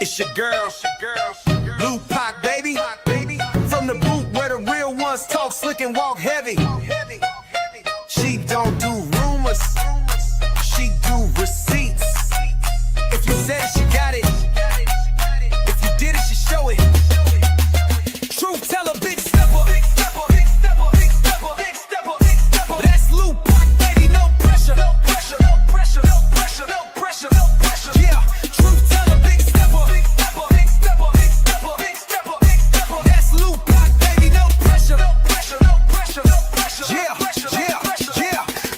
It's your girl, Blue Pac, baby. From the boot where the real ones talk slick and walk heavy. She don't do rumors, she do receipts. If you said it, she got it. If you did it, she show it. Truth teller, big stepper. That's Blue Pac, baby, no pressure. Yeah, truth teller, big stepper. That's Blue Pac, baby, no pressure. Yeah.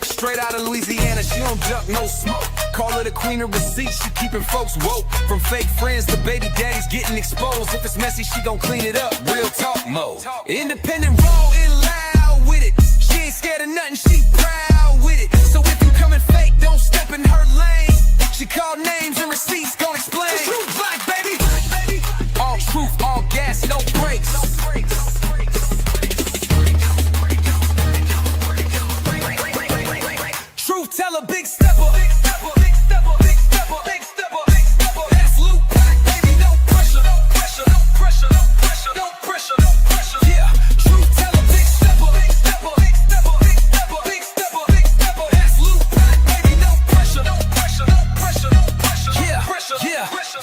Straight out of Louisiana, she don't duck, no smoke. Call her the queen of receipts, she keeping folks woke. From fake friends to baby daddies getting exposed. If it's messy, she gon' clean it up. Real talk mode. Independent, raw and loud with it. She ain't scared of nothing, she proud with it. So if you coming fake, don't step in her lane. She call names and receipts, gon' explain. Truth black, baby. All truth, all gas, no brakes. Truth teller, big stepper. That's Blue Pac, baby, no pressure. Yeah, truth teller, big stepper. That's Blue Pac, baby, no pressure.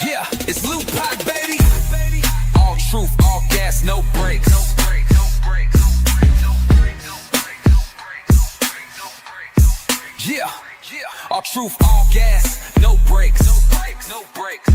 Yeah, it's Blue Pac, baby. All truth, all gas, no brakes. Yeah, all truth, all gas, no brakes. No brakes.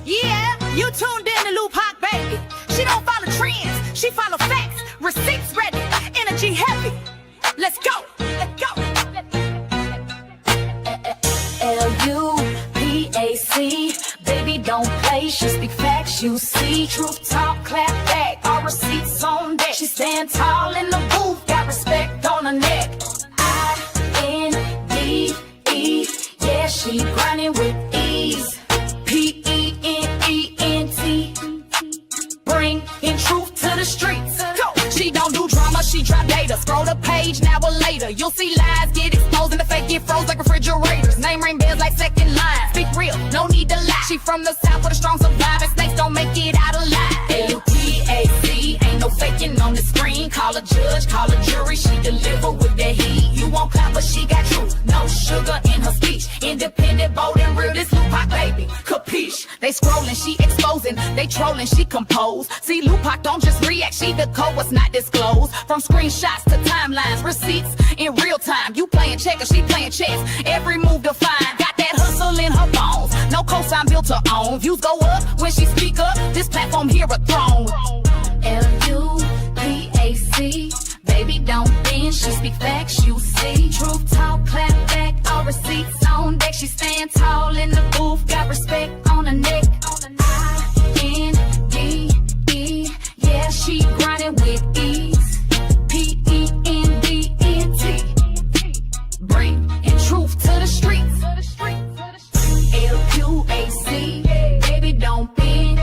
Yeah, you tuned in to Blue Pac, baby. She don't follow trends, she follow facts. Receipts ready, energy heavy. Let's go. L-U-P-A-C, baby don't play, she speak facts, you see. Truth talk, clap back, all receipts on deck. She stand tall in the booth, got respect on her neck. I-N-D-E, yeah, she grinding with ease. P-E-N-E-N-T, bring in truth to the streets. Go. She don't do drama, she drop data. Scroll the page, now or later. You'll see lies get exposed and the fake get froze like refrigerators. Name ring bells like second line. Speak real, no need to lie. She from the south with a strong survive and snakes don't make it out alive. L-U-P-A-C, ain't no faking on the screen. Call a judge, call a jury, she deliver with that heat. You won't clap, but she got truth, no sugar in her speech. Independent, bold and real, this Blue Pac, baby, capiche? They scrolling, she exposing. They trolling, she compose. See, Blue Pac don't just react, she decode what's not disclosed. From screenshots to timelines, receipts in real time. You playing checkers, she playing chess. Every move defined, got that hustle in her bones. No cosign built to own. Views go up when she speak up. This platform here a throne. L-U-P-A-C, baby don't bend, she speak facts, you see. Truth talk, clap back, all receipts on deck. She stand tall in the booth, got respect on her neck. I-N-D-E, yeah, she grinding with ease. P-E-N-D-N-T, bring in truth to the streets. L-Q-A-C, baby don't bend,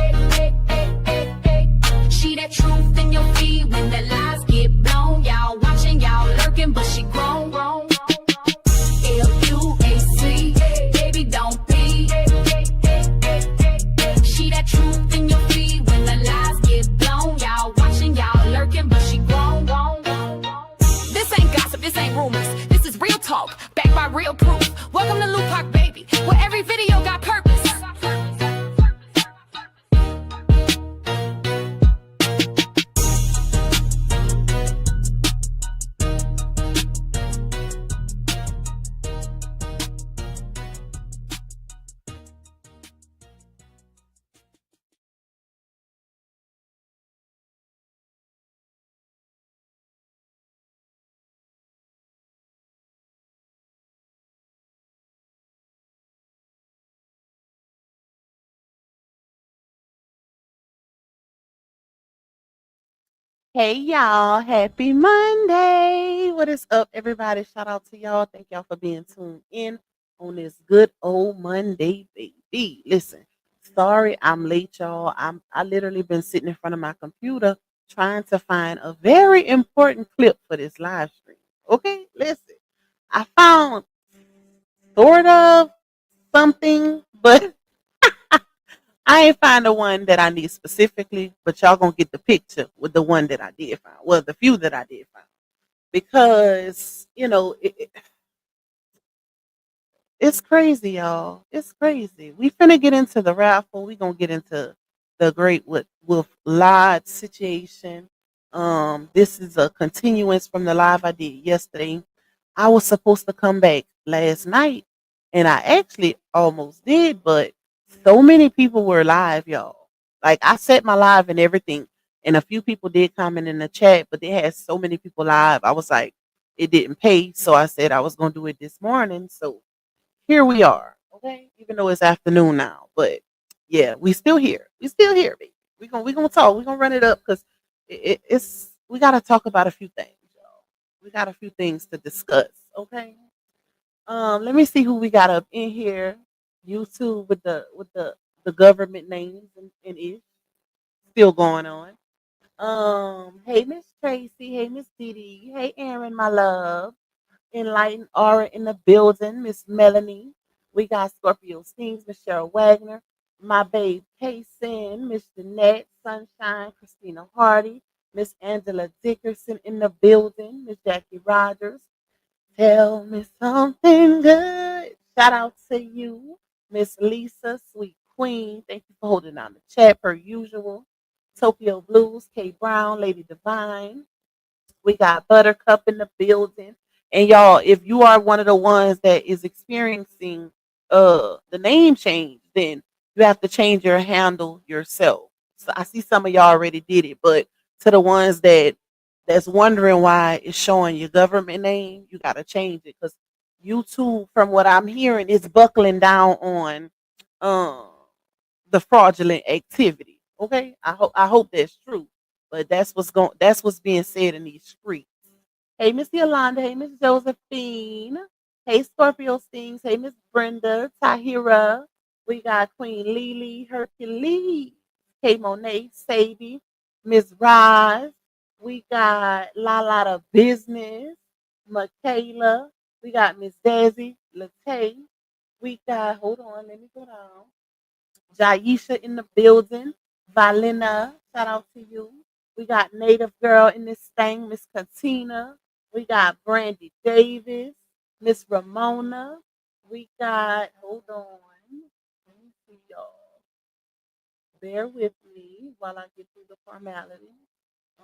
Hey y'all, happy Monday. What is up, everybody? Shout out to y'all. Thank y'all for being tuned in on this good old Monday, baby. Listen, sorry I'm late, y'all. I literally been sitting in front of my computer trying to find a very important clip for this live stream. Okay, listen. I found sort of something, but I ain't find the one that I need specifically, but y'all gonna get the picture with the one that I did find. Well, the few that I did find. Because, it's crazy, y'all. It's crazy. We finna get into the raffle. We gonna get into the great with live situation. This is a continuance from the live I did yesterday. I was supposed to come back last night, and I actually almost did, but so many people were live, y'all. Like I set my live and everything, and a few people did comment in the chat, but they had so many people live. I was like, it didn't pay, so I said I was gonna do it this morning. So here we are. Okay, even though it's afternoon now, but yeah, we still here. We still here, baby. We gonna talk. We gonna run it up because it's we gotta talk about a few things, y'all. We got a few things to discuss. Okay. Let me see who we got up in here. YouTube with the government names and it still going on. Hey Miss Tracy. Hey Miss Didi. Hey Aaron, my love. Enlightened Aura in the building, Miss Melanie. We got Scorpio Stings, Miss Cheryl Wagner, my babe Payson, Miss Jeanette, Sunshine, Christina Hardy, Miss Angela Dickerson in the building, Miss Jackie Rogers. Tell me something good. Shout out to you, Miss Lisa, Sweet Queen. Thank you for holding down the chat per usual. Tokyo Blues, K Brown, Lady Divine. We got Buttercup in the building. And y'all, if you are one of the ones that is experiencing the name change, then you have to change your handle yourself. So I see some of y'all already did it, but to the ones that's wondering why it's showing your government name, you gotta change it because YouTube, from what I'm hearing, is buckling down on um the fraudulent activity. Okay, I hope that's true, but that's what's being said in these streets. Hey, Miss Yolanda. Hey, Miss Josephine. Hey, Scorpio Stings. Hey, Miss Brenda. Tahira. We got Queen Lily, Hercules. Hey, Monet, Sadie. Miss Roz. We got La Lotta Business. Michaela. We got Miss Dazzy. Latae. We got, hold on, let me go down. Jaisha in the building. Valina, shout out to you. We got Native Girl in this thing, Miss Katina. We got Brandy Davis, Miss Ramona. We got, hold on. Let me see y'all. Bear with me while I get through the formality. Uh,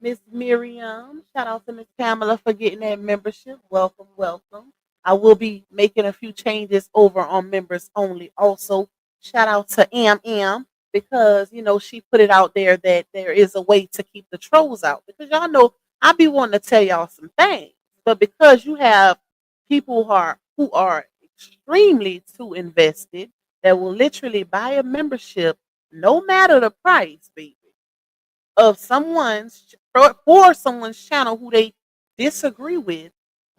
Miss Miriam. Shout out to Miss Pamela for getting that membership. Welcome, welcome. I will be making a few changes over on members only. Also, shout out to Am because she put it out there that there is a way to keep the trolls out. Because y'all know I be wanting to tell y'all some things, but because you have people who are extremely too invested that will literally buy a membership no matter the price, baby of someone's for someone's channel who they disagree with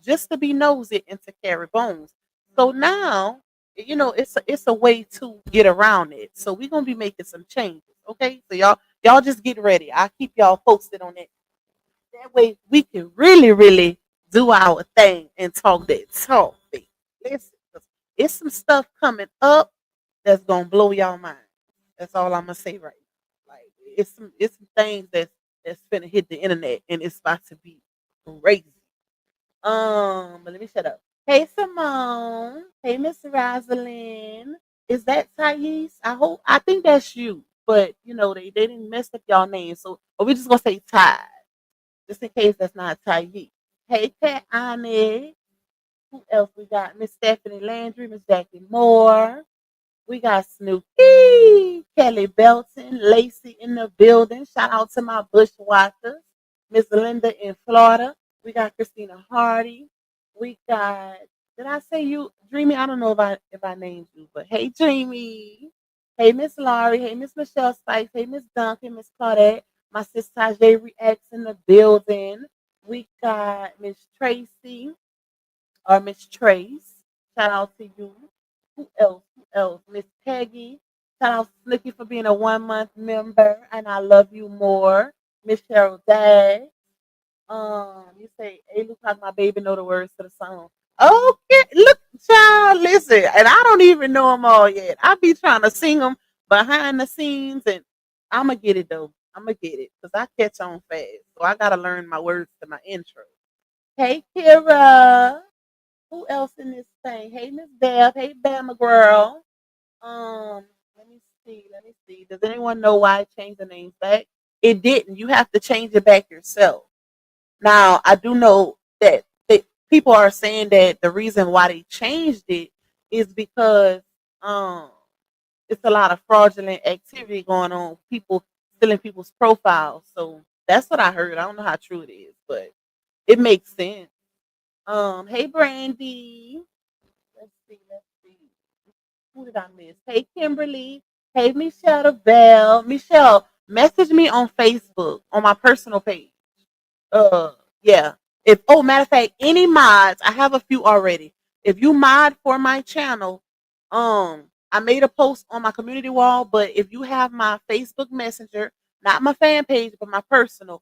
just to be nosy and to carry bones. So now, it's a way to get around it. So we're gonna be making some changes. Okay. So y'all just get ready. I'll keep y'all posted on it. That way we can really, really do our thing and talk that talk. Baby. Listen, 'cause it's some stuff coming up that's gonna blow y'all mind. That's all I'm gonna say right now. Like it's some things that's finna hit the internet and it's about to be crazy. But let me shut up. Hey Simone. Hey Miss Rosalind. Is that Thais? I think that's you. But they didn't mess up y'all name. So we just gonna say Ty. Just in case that's not Thais. Hey Kat Onyx. Who else we got? Miss Stephanie Landry, Miss Jackie Moore. We got Snoopy, Kelly Belton, Lacey in the building. Shout out to my bushwhackers. Miss Linda in Florida. We got Christina Hardy. We got, did I say you, Dreamy? I don't know if I named you, but hey Dreamy. Hey Miss Laurie. Hey Miss Michelle Spice. Hey Miss Duncan, Miss Claudette. My sister J reacts in the building. We got Miss Tracy or Miss Trace. Shout out to you. Who else? Who else? Miss Peggy. Shout out to Snooky for being a 1 month member, and I love you more. Miss Cheryl Day. You say, "Hey, look how my baby know the words to the song." Okay, look, child, listen, and I don't even know them all yet. I be trying to sing them behind the scenes, and I'm gonna get it though. I'm gonna get it because I catch on fast, so I gotta learn my words to my intro. Hey, Kira. Who else in this thing? Hey, Miss Bev. Hey, Bama girl. Let me see. Let me see. Does anyone know why I changed the names back? It didn't. You have to change it back yourself. Now, I do know that people are saying that the reason why they changed it is because um it's a lot of fraudulent activity going on, people stealing people's profiles. So that's what I heard. I don't know how true it is, but it makes sense. Hey Brandy. Let's see. Who did I miss? Hey Kimberly. Hey Michelle the Bell. Michelle, message me on Facebook on my personal page. Uh, yeah. If matter of fact, any mods, I have a few already. If you mod for my channel, I made a post on my community wall. But if you have my Facebook Messenger, not my fan page, but my personal,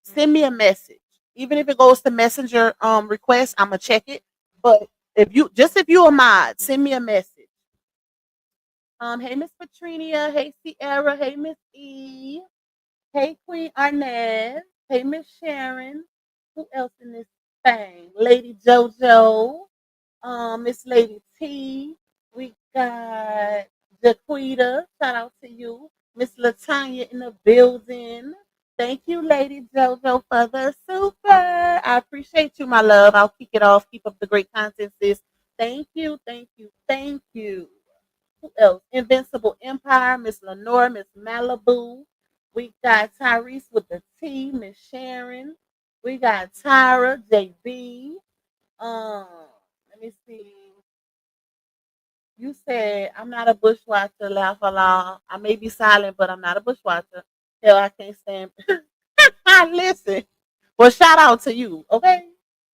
send me a message. Even if it goes to Messenger request, I'ma check it. But if you a mod, send me a message. Hey Miss Patrinia, hey Sierra, hey Miss E. Hey, Queen Arnaz. Hey, Miss Sharon. Who else in this thing? Lady JoJo. Miss Lady T. We got Jaquita. Shout out to you. Miss Latanya in the building. Thank you, Lady JoJo, for the super. I appreciate you, my love. I'll kick it off. Keep up the great content, sis. Thank you, thank you, thank you. Who else? Invincible Empire, Miss Lenore, Miss Malibu. We got Tyrese with the T, Miss Sharon. We got Tyra, JB. Um, Let me see. You said I'm not a bushwatcher, laugh aloud. I may be silent, but I'm not a bushwatcher. Hell, I can't stand. Listen. Well, shout out to you, okay?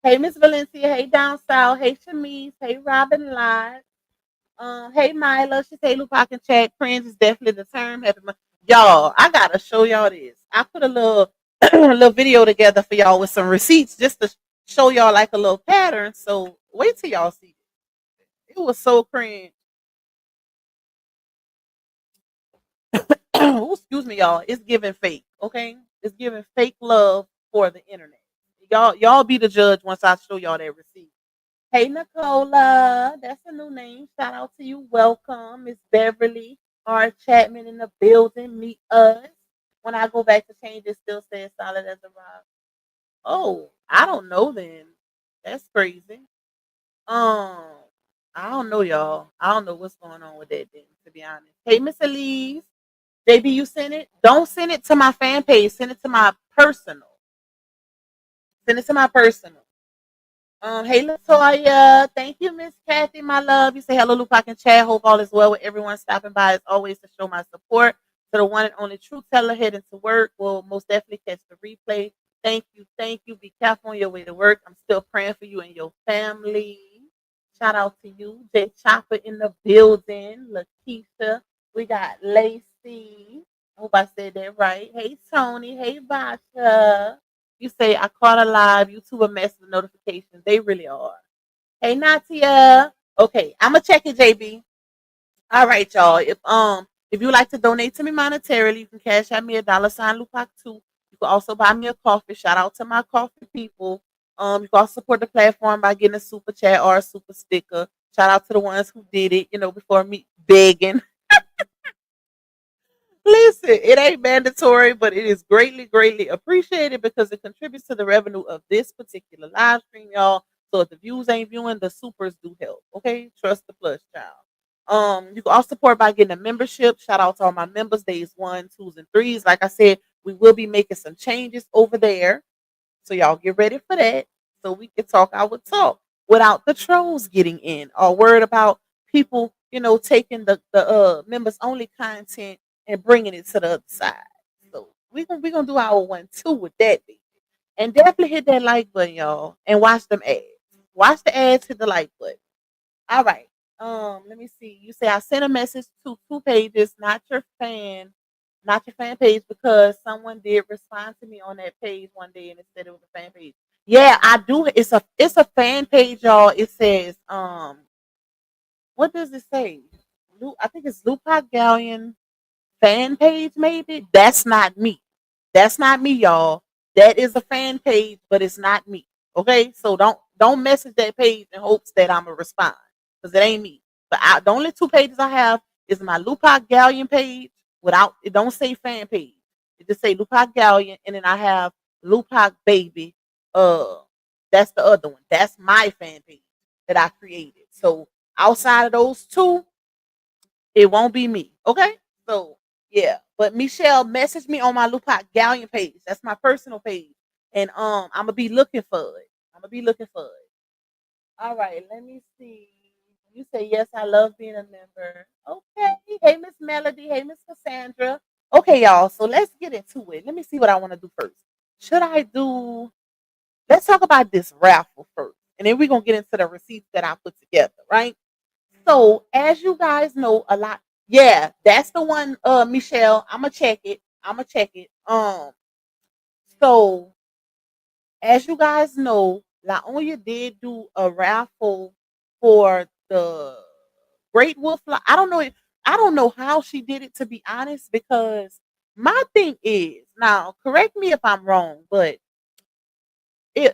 Hey, Miss Valencia. Hey, down south. Hey, Shamise. Hey, Robin Lott. Hey Mila, she say Lupac and chat. Cringe is definitely the term. Y'all, I gotta show y'all this. I put a little little video together for y'all with some receipts just to show y'all like a little pattern. So wait till y'all see it. It was so cringe. Ooh, excuse me, y'all. It's giving fake, okay? It's giving fake love for the internet. Y'all be the judge once I show y'all that receipt. Hey, Nicola. That's a new name. Shout out to you. Welcome. Miss Beverly R. Chapman in the building. Meet us. When I go back to change, it still says solid as a rock. Oh, I don't know then. That's crazy. Um, I don't know, y'all. I don't know what's going on with that then, to be honest. Hey, Miss Elise. JB, you send it? Don't send it to my fan page. Send it to my personal. Send it to my personal. Hey Latoya, thank you, Miss Kathy, my love. You say hello, Lupac and Chad. Hope all is well with everyone stopping by as always to show my support to the one and only truth teller heading to work. Will most definitely catch the replay. Thank you, thank you. Be careful on your way to work. I'm still praying for you and your family. Shout out to you, Jay Chopper in the building. Lakeisha, we got Lacey. I hope I said that right. Hey Tony, hey Basha. You say I caught a live. YouTube a mess with notifications. They really are. Hey Natia. Okay, I'm gonna check it, JB. All right, y'all. If you would like to donate to me monetarily, you can cash at me $sign Lupac 2. You can also buy me a coffee. Shout out to my coffee people. You can also support the platform by getting a super chat or a super sticker. Shout out to the ones who did it, before me begging. Listen, it ain't mandatory, but it is greatly, greatly appreciated because it contributes to the revenue of this particular live stream, y'all. So if the views ain't viewing, the supers do help. Okay, trust the plus, child. You can also support by getting a membership. Shout out to all my members, days 1, 2s, and 3s. Like I said, we will be making some changes over there. So y'all get ready for that. So we can talk our talk without the trolls getting in or worried about people, taking the members only content and bringing it to the other side. So we gonna do our 1-2 with that, baby. And definitely hit that like button, y'all, and watch them ads. Watch the ads, hit the like button. All right. Let me see. You say I sent a message to 2 pages, not your fan page, because someone did respond to me on that page one day and it said it was a fan page. Yeah, I do. It's a fan page, y'all. It says what does it say? I think it's Lupac Galleon fan page, maybe. That's not me. That's not me, y'all. That is a fan page, but it's not me. Okay, so don't message that page in hopes that I'm gonna respond, because it ain't me. But the only 2 pages I have is my Lupac Galleon page. Without it, don't say fan page. It just say Lupac Galleon, and then I have Lupac Baby. Uh, that's the other one. That's my fan page that I created. So outside of those two, it won't be me. Okay, so yeah. But Michelle messaged me on my Lupac Galleon page. That's my personal page, and I'm gonna be looking for it. I'm gonna be looking for it. All right, let me see. You say yes, I love being a member. Okay. Hey, Miss Melody. Hey, Miss Cassandra. Okay, y'all. So let's get into it. Let me see what I want to do first. Should I do? Let's talk about this raffle first, and then we're gonna get into the receipts that I put together, right? So as you guys know, a lot. Yeah, that's the one, Michelle. I'ma check it. I'ma check it. So as you guys know, La Onya did do a raffle for the Great Wolf. I don't know how she did it, to be honest, because my thing is, now correct me if I'm wrong, but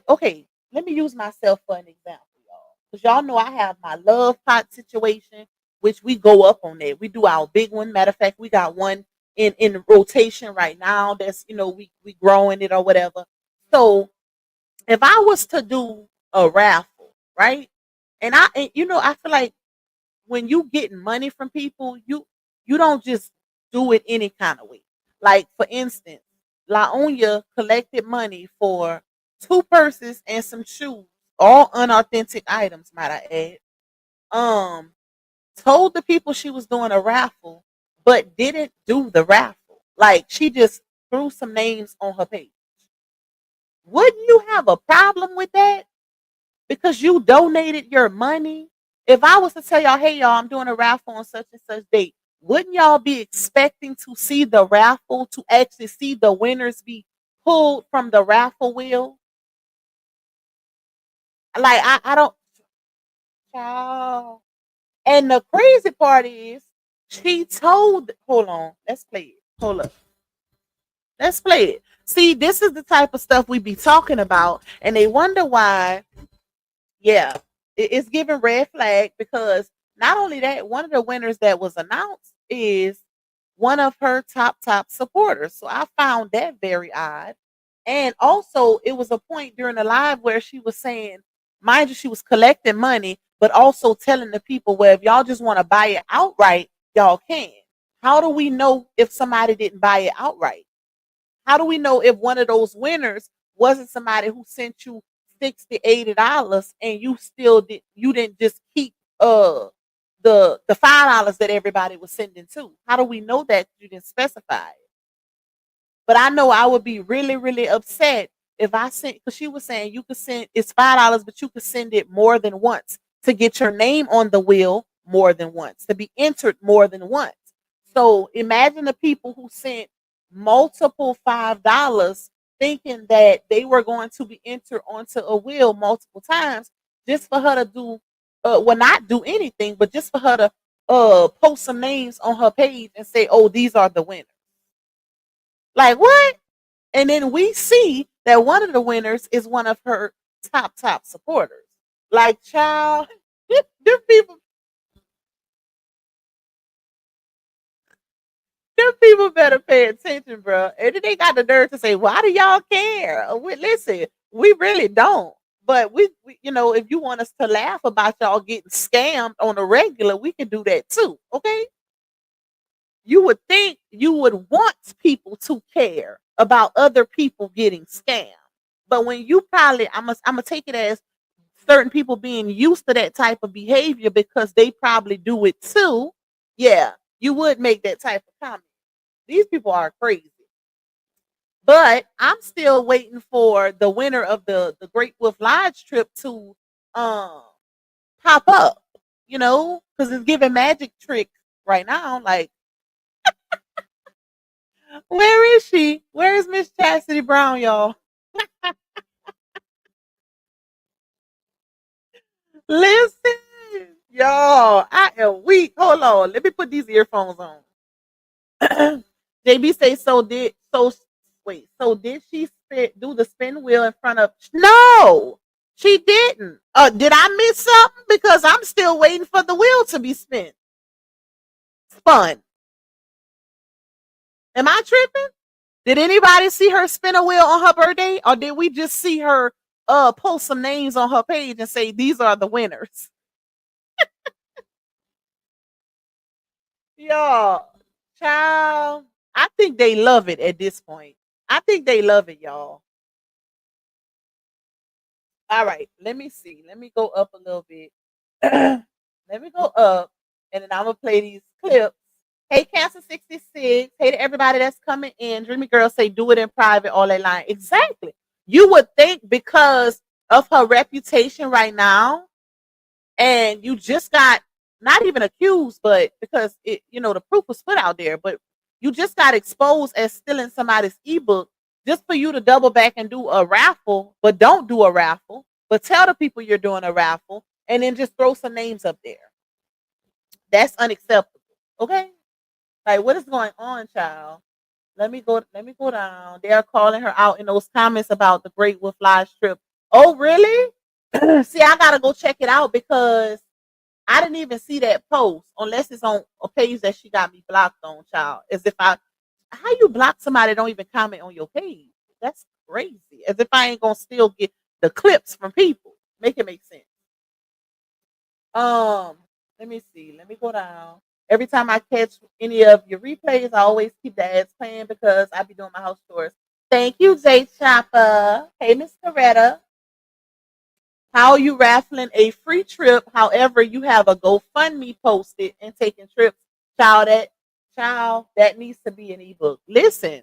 okay, let me use myself for an example, y'all. Because y'all know I have my love pot situation, which we go up on that. We do our big one. Matter of fact, we got one in rotation right now. That's we growing it or whatever. So if I was to do a raffle, right? I feel like when you getting money from people, you don't just do it any kind of way. Like for instance, La Onya collected money for 2 purses and some shoes, all unauthentic items, might I add. Told the people she was doing a raffle, but didn't do the raffle. Like she just threw some names on her page. Wouldn't you have a problem with that? Because you donated your money. If I was to tell y'all, hey y'all, I'm doing a raffle on such and such date, wouldn't y'all be expecting to see the raffle, to actually see the winners be pulled from the raffle wheel? Like I don't. Child. And the crazy part is, she told. Hold on, let's play it. Hold up, let's play it. See, this is the type of stuff we be talking about, and they wonder why. Yeah, it's giving red flag, because not only that, one of the winners that was announced is one of her top supporters. So I found that very odd. And also, it was a point during the live where she was saying, mind you, she was collecting money, but also telling the people, well, if y'all just want to buy it outright, y'all can. How do we know if somebody didn't buy it outright? How do we know if one of those winners wasn't somebody who sent you 60, $80 and you didn't just keep the $5 that everybody was sending to? How do we know that you didn't specify it? But I know I would be really, really upset if I sent, because she was saying you could send, it's $5, but you could send it more than once to get your name on the wheel more than once, to be entered more than once. So imagine the people who sent multiple $5 thinking that they were going to be entered onto a wheel multiple times, just for her to do well, not do anything, but just for her to post some names on her page and say, oh, these are the winners. Like what? And then we see that one of the winners is one of her top supporters. Like, child, them people, them people better pay attention, bro. And then they got the nerve to say, "Why do y'all care?" Listen, we really don't. But if you want us to laugh about y'all getting scammed on a regular, we can do that too. Okay? You would think you would want people to care about other people getting scammed. But when you probably, I'm gonna take it as certain people being used to that type of behavior because they probably do it too. Yeah, you would make that type of comment. These people are crazy. But I'm still waiting for the winner of the Great Wolf Lodge trip to um pop up, because it's giving magic tricks right now. Like, where is she? Where is Miss Chastity Brown, y'all? Listen, y'all, I am weak. Hold on, let me put these earphones on. JB say so did so wait, so did she do the spin wheel in front of no, she didn't. Did I miss something? Because I'm still waiting for the wheel to be spun. Am I tripping? Did anybody see her spin a wheel on her birthday? Or did we just see her post some names on her page and say these are the winners? Y'all, child, I think they love it at this point. I think they love it, y'all. All right, let me see. Let me go up a little bit. Let me go up, and then I'm gonna play these clips. Hey, Cancer 66. Hey to everybody that's coming in. Dreamy Girl say do it in private, all that line. Exactly. You would think because of her reputation right now, and you just got not even accused, but because the proof was put out there, but you just got exposed as stealing somebody's ebook, just for you to double back and do a raffle, but don't do a raffle, but tell the people you're doing a raffle, and then just throw some names up there. That's unacceptable. Okay? Like, what is going on, child? Let me go down. They're calling her out in those comments about the Great Wolf Live trip. Oh, really? See, I gotta go check it out because I didn't even see that post unless it's on a page that she got me blocked on, child. As if how you block somebody that don't even comment on your page? That's crazy. As if I ain't gonna still get the clips from people. Make it make sense. Um, Let me see. Let me go down. Every time I catch any of your replays, I always keep the ads playing because I be doing my house chores. Thank you, Jay Chopper. Hey, Miss Coretta. How are you raffling a free trip? However, you have a GoFundMe posted and taking trips. Child, that needs to be an ebook. Listen,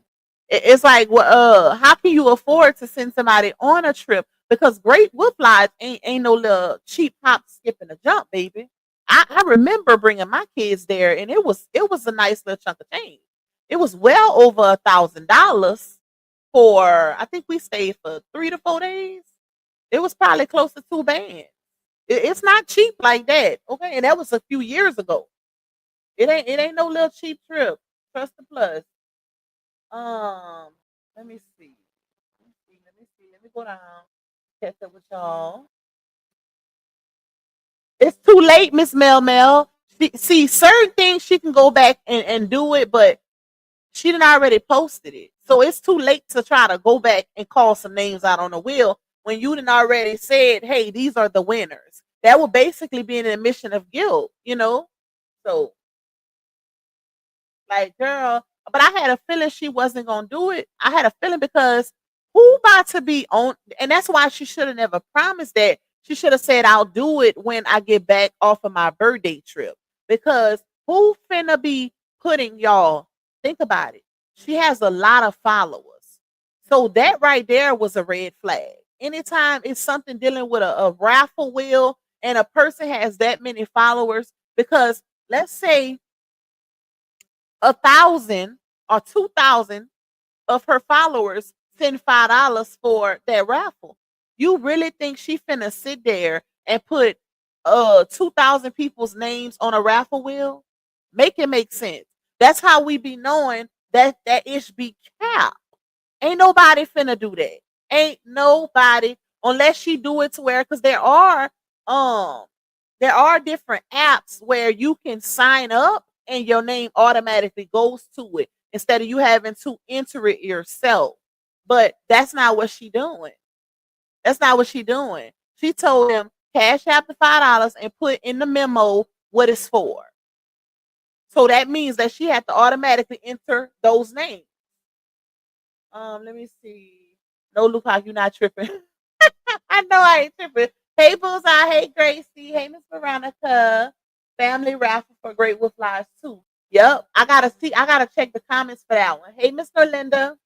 it's like, well, how can you afford to send somebody on a trip? Because Great Wolf Lodge ain't no little cheap hop, skip, and a jump, baby. I remember bringing my kids there, and it was a nice little chunk of change. It was well over $1,000 for. I think we stayed for 3 to 4 days. It was probably close to 2 bands. It's not cheap like that, okay? And that was a few years ago. It ain't no little cheap trip. Trust the plus. Um, let me see. Let me go down. Catch up with y'all. It's too late, Miss Mel Mel. See, certain things she can go back and do it, but she done already posted it. So it's too late to try to go back and call some names out on the wheel when you done already said, hey, these are the winners. That would basically be an admission of guilt. So, like, girl, but I had a feeling she wasn't gonna do it. I had a feeling because who about to be on, and that's why she should have never promised that. She should have said, I'll do it when I get back off of my birthday trip. Because who finna be putting y'all? Think about it. She has a lot of followers. So that right there was a red flag. Anytime it's something dealing with a raffle wheel and a person has that many followers, because let's say 1,000 or 2,000 of her followers send $5 for that raffle. You really think she finna sit there and put 2,000 people's names on a raffle wheel? Make it make sense. That's how we be knowing that ish be cap. Ain't nobody finna do that. Ain't nobody, unless she do it to where, because um there are different apps where you can sign up and your name automatically goes to it instead of you having to enter it yourself. But that's not what she doing. That's not what she doing. She told him cash out the $5 and put in the memo what it's for. So that means that she had to automatically enter those names. Let me see. No, Lupac, you're not tripping. I know I ain't tripping. Hey, Bullseye. Hey, Gracie. Hey, Miss Veronica. Family raffle for Great Wolf Lives too. Yep. I gotta check the comments for that one. Hey, Mr. Linda.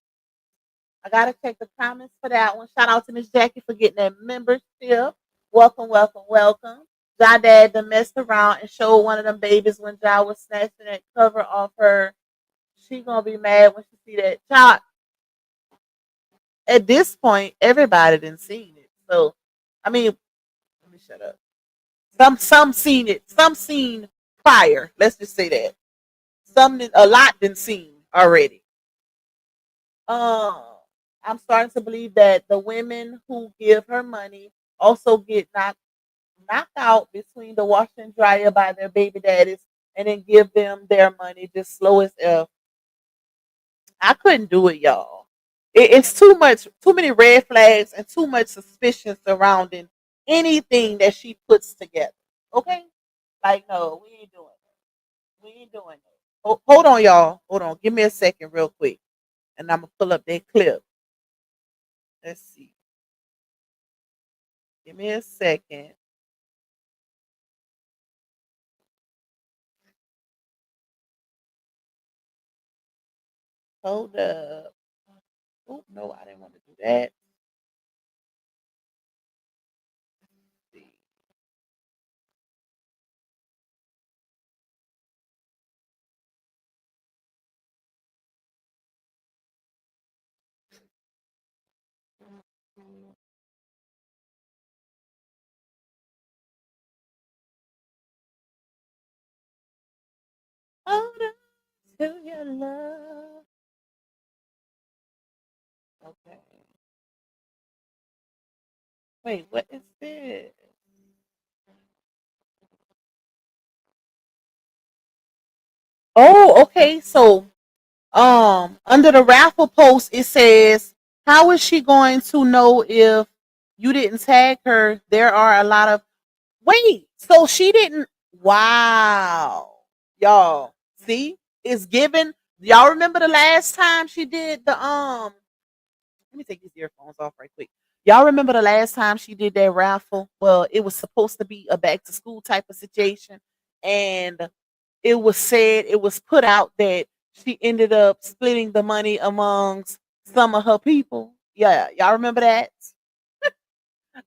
I gotta check the comments for that one. Shout out to Miss Jackie for getting that membership. Welcome, welcome, welcome. Ja Dad done messed around and showed one of them babies when Ja was snatching that cover off her. She gonna be mad when she see that child. At this point, everybody done seen it. So, I mean, let me shut up. Some seen it. Some seen prior. Let's just say that. A lot been seen already. Um, I'm starting to believe that the women who give her money also get knocked out between the washer and dryer by their baby daddies, and then give them their money just slow as F. I couldn't do it, y'all. It's too much, too many red flags, and too much suspicion surrounding anything that she puts together. Okay, like no, we ain't doing it. We ain't doing it. Hold on, y'all. Hold on. Give me a second, real quick, and I'm gonna pull up that clip. Let's see. Give me a second. Hold up. Oh no, I didn't want to do that. Let's see. Hold on to your love. Okay. Wait, what is this? Oh, okay. So, under the raffle post, it says, "How is she going to know if you didn't tag her? There are a lot of wait. So she didn't. Wow, y'all. See, it's given. Y'all remember the last time she did the let me take these earphones off right quick. Y'all remember the last time she did that raffle? Well, it was supposed to be a back to school type of situation. And it was put out that she ended up splitting the money amongst some of her people. Yeah, y'all remember that?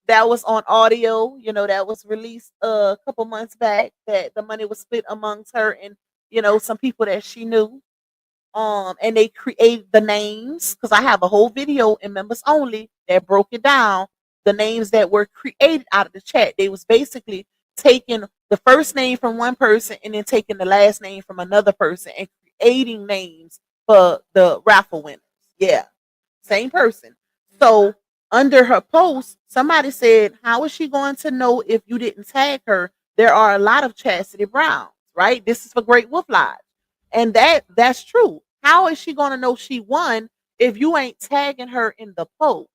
That was on audio, that was released a couple months back that the money was split amongst her and, some people that she knew, and they created the names because I have a whole video in members only that broke it down. The names that were created out of the chat, they was basically taking the first name from one person and then taking the last name from another person and creating names for the raffle winners. Yeah, same person. So under her post, somebody said, "How is she going to know if you didn't tag her? There are a lot of Chastity Browns, right? This is for Great Wolf Lodge." And that's true. How is she going to know she won if you ain't tagging her in the post?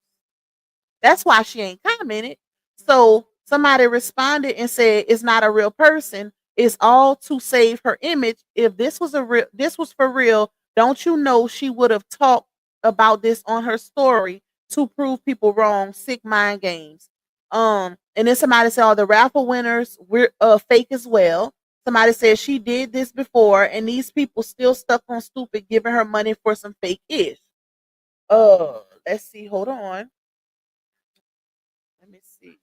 That's why she ain't commented. So somebody responded and said it's not a real person. It's all to save her image. If this was for real, don't you know she would have talked about this on her story to prove people wrong? Sick mind games. And then somebody said all the raffle winners were fake as well. Somebody said she did this before, and these people still stuck on stupid, giving her money for some fake ish. Let's see. Hold on. Let me see.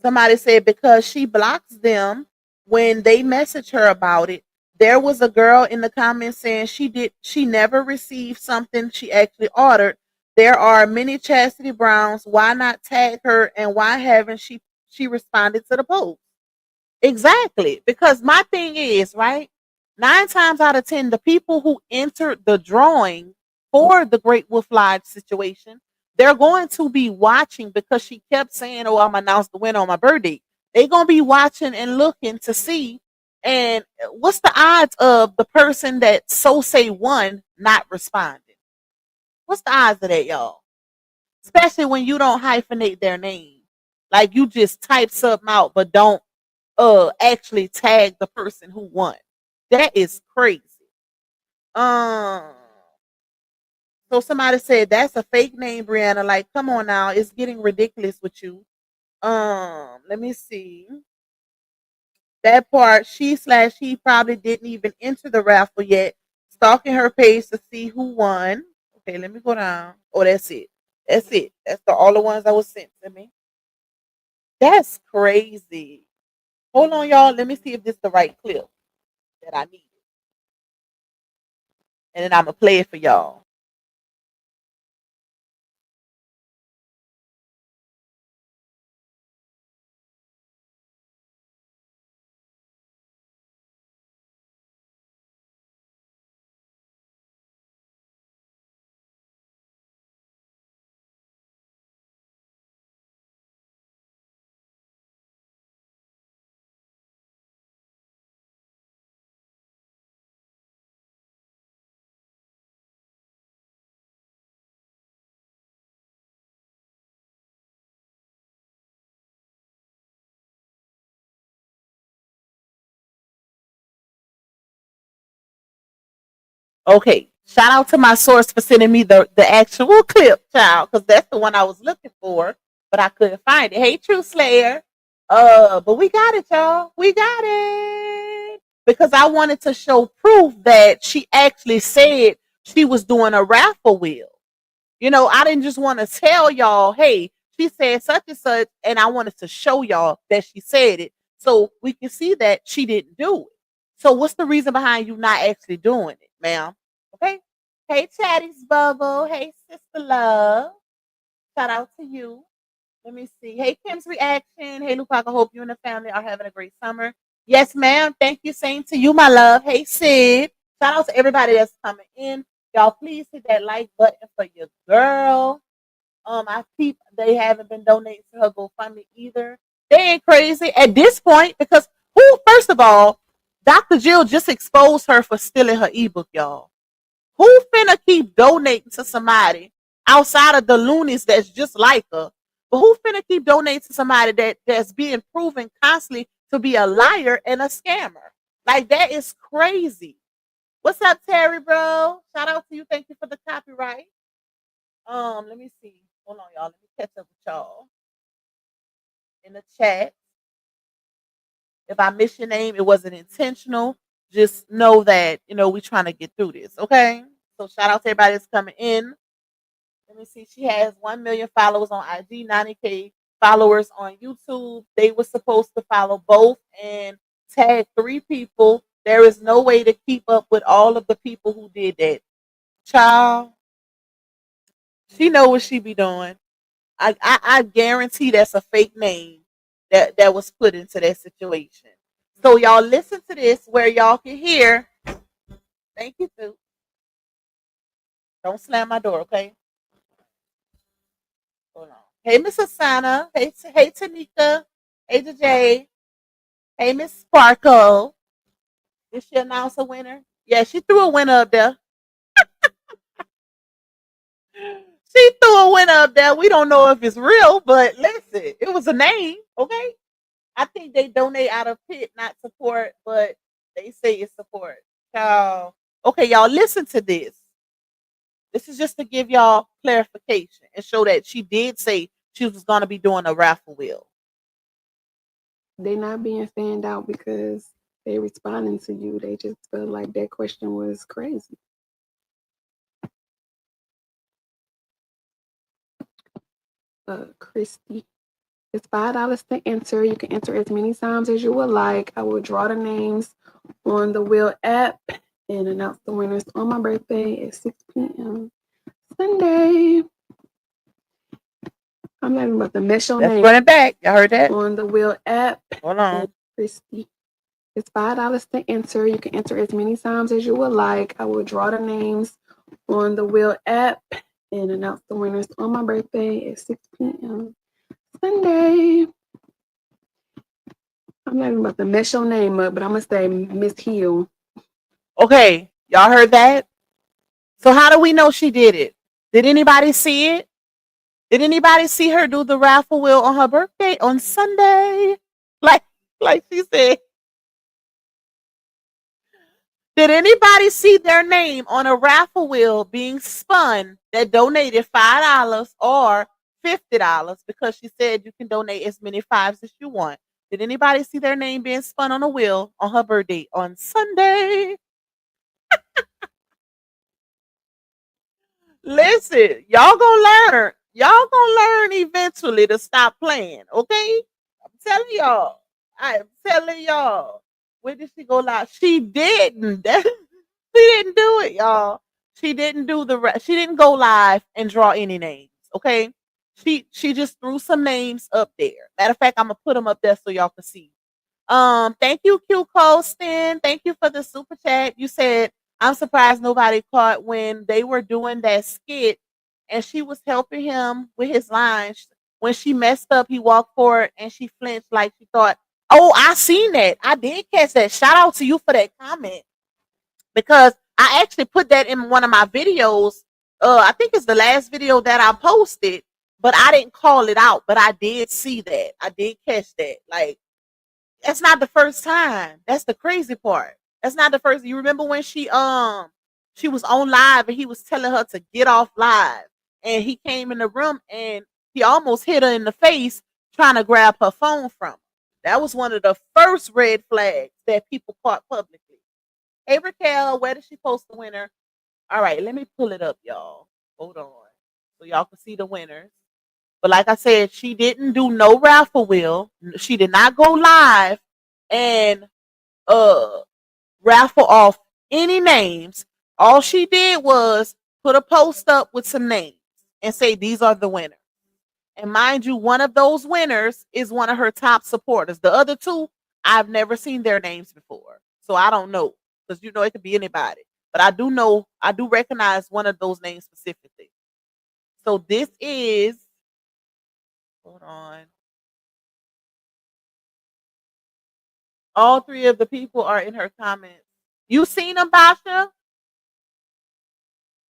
Somebody said because she blocks them when they message her about it. There was a girl in the comments saying she never received something she actually ordered. There are many Chastity Browns. Why not tag her, and why haven't she responded to the post? Exactly. Because my thing is, right? 9 times out of 10, the people who entered the drawing for the Great Wolf Lodge situation, they're going to be watching because she kept saying, "Oh, I'm announced the winner on my birthday." They're going to be watching and looking to see. And what's the odds of the person that so say won not responding? What's the odds of that, y'all? Especially when you don't hyphenate their name. Like you just type something out, but don't actually tag the person who won. That is crazy. Um so somebody said that's a fake name, Brianna. Like, come on now, it's getting ridiculous with you. Let me see. That part, she probably didn't even enter the raffle yet. Stalking her page to see who won. Okay, let me go down. Oh, that's it. That's it. That's all the ones that was sent to me. That's crazy. Hold on, y'all. Let me see if this is the right clip that I need. And then I'm gonna play it for y'all. Okay. Shout out to my source for sending me the actual clip, child, because that's the one I was looking for, but I couldn't find it. Hey, True Slayer. But we got it, y'all. We got it. Because I wanted to show proof that she actually said she was doing a raffle wheel. I didn't just want to tell y'all, hey, she said such and such, and I wanted to show y'all that she said it so we can see that she didn't do it. So what's the reason behind you not actually doing it, ma'am? Okay. Hey, Chatty's Bubble. Hey, Sister Love. Shout out to you. Let me see. Hey, Kim's Reaction. Hey, Lupac. I hope you and the family are having a great summer. Yes, ma'am. Thank you. Same to you, my love. Hey, Sid. Shout out to everybody that's coming in. Y'all, please hit that like button for your girl. I keep they haven't been donating to her GoFundMe either. They ain't crazy at this point because who? First of all, Dr. Jill just exposed her for stealing her ebook, y'all. Who finna keep donating to somebody outside of the loonies that's just like her? But who finna keep donating to somebody that's being proven constantly to be a liar and a scammer? Like that is crazy. What's up, Terry, bro? Shout out to you. Thank you for the copyright. Let me see. Hold on, y'all. Let me catch up with y'all in the chat. If I miss your name, it wasn't intentional. Just know that we're trying to get through this. Okay. So shout out to everybody that's coming in. Let me see. She has 1 million followers on IG, 90K followers on YouTube. They were supposed to follow both and tag 3 people. There is no way to keep up with all of the people who did that. Child, she know what she be doing. I guarantee that's a fake name that was put into that situation. So y'all listen to this where y'all can hear. Thank you, too. Don't slam my door, okay? Hold on. Hey, Miss Asana. Hey, Tanika. Hey, DJ. Hey, Miss Sparkle. Did she announce a winner? Yeah, she threw a winner up there. She threw a winner up there. We don't know if it's real, but listen, it was a name, okay? I think they donate out of pit, not support, but they say it's support. Child. Okay, y'all, listen to this. This is just to give y'all clarification and show that she did say she was going to be doing a raffle wheel. They not being fanned out because they responding to you. They just felt like that question was crazy. Christy, it's $5 to enter. You can enter as many times as you would like. I will draw the names on the wheel app and announce the winners on my birthday at 6 p.m. Sunday. I'm not even about to mess your Let's name. run it back. Y'all heard that? On the wheel app. Hold on. Christy. It's $5 to enter. You can enter as many times as you would like. I will draw the names on the wheel app and announce the winners on my birthday at 6 p.m. Sunday. I'm not even about to mess your name up, but I'm going to say Miss Hill. Okay, y'all heard that? So how do we know she did it? Did anybody see it? Did anybody see her do the raffle wheel on her birthday on Sunday? Like she said. Did anybody see their name on a raffle wheel being spun that donated $5 or $50 because she said you can donate as many fives as you want? Did anybody see their name being spun on a wheel on her birthday on Sunday? Listen, y'all gonna learn. Y'all gonna learn eventually to stop playing, okay? I'm telling y'all. I am telling y'all. When did she go live? She didn't. She didn't do it, y'all. She didn't do she didn't go live and draw any names, okay? She just threw some names up there. Matter of fact, I'm gonna put them up there so y'all can see. Thank you, Q Colston. Thank you for the super chat. You said, I'm surprised nobody caught when they were doing that skit and she was helping him with his lines. When she messed up, he walked forward and she flinched like she thought, oh, I seen that. I did catch that. Shout out to you for that comment because I actually put that in one of my videos. I think it's the last video that I posted, but I didn't call it out, but I did see that. I did catch that. Like, that's not the first time. That's the crazy part. That's not the first. You remember when she was on live and he was telling her to get off live, and he came in the room and he almost hit her in the face trying to grab her phone from her. That was one of the first red flags that people caught publicly. Hey Raquel, where did she post the winner? All right, let me pull it up, y'all. Hold on, so y'all can see the winners. But like I said, she didn't do no raffle wheel. She did not go live and raffle off any names. All she did was put a post up with some names and say these are the winners. And mind you, one of those winners is one of her top supporters. The other two, I've never seen their names before. So I don't know. Because you know it could be anybody. But I do recognize one of those names specifically. So this is, hold on. All three of the people are in her comments. You seen them, Basha?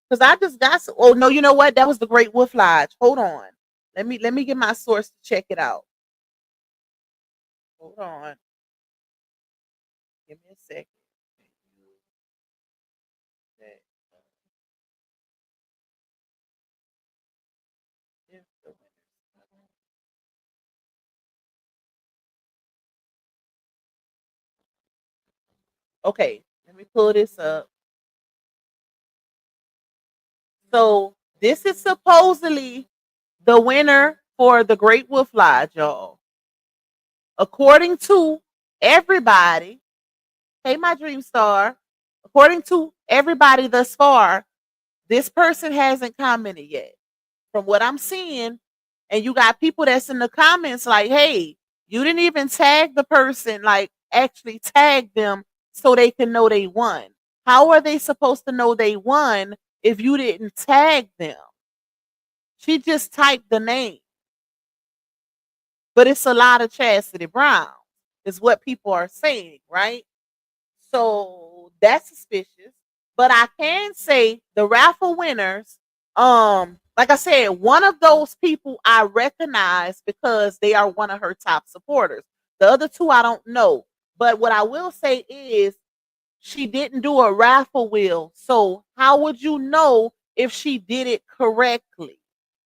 Because I just got some. Oh no, you know what? That was the Great Wolf Lodge. Hold on. Let me get my source to check it out. Hold on. Give me a second. Okay, let me pull this up. So this is supposedly the winner for the Great Wolf Lodge, y'all. According to everybody, hey, my dream star. According to everybody thus far, this person hasn't commented yet. From what I'm seeing, and you got people that's in the comments like, hey, you didn't even tag the person, like actually tag them so they can know they won. How are they supposed to know they won if you didn't tag them? She just typed the name. But it's a lot of Chastity Brown, is what people are saying, right? So that's suspicious. But I can say the raffle winners, like I said, one of those people I recognize because they are one of her top supporters. The other two I don't know. But what I will say is she didn't do a raffle wheel. So how would you know if she did it correctly?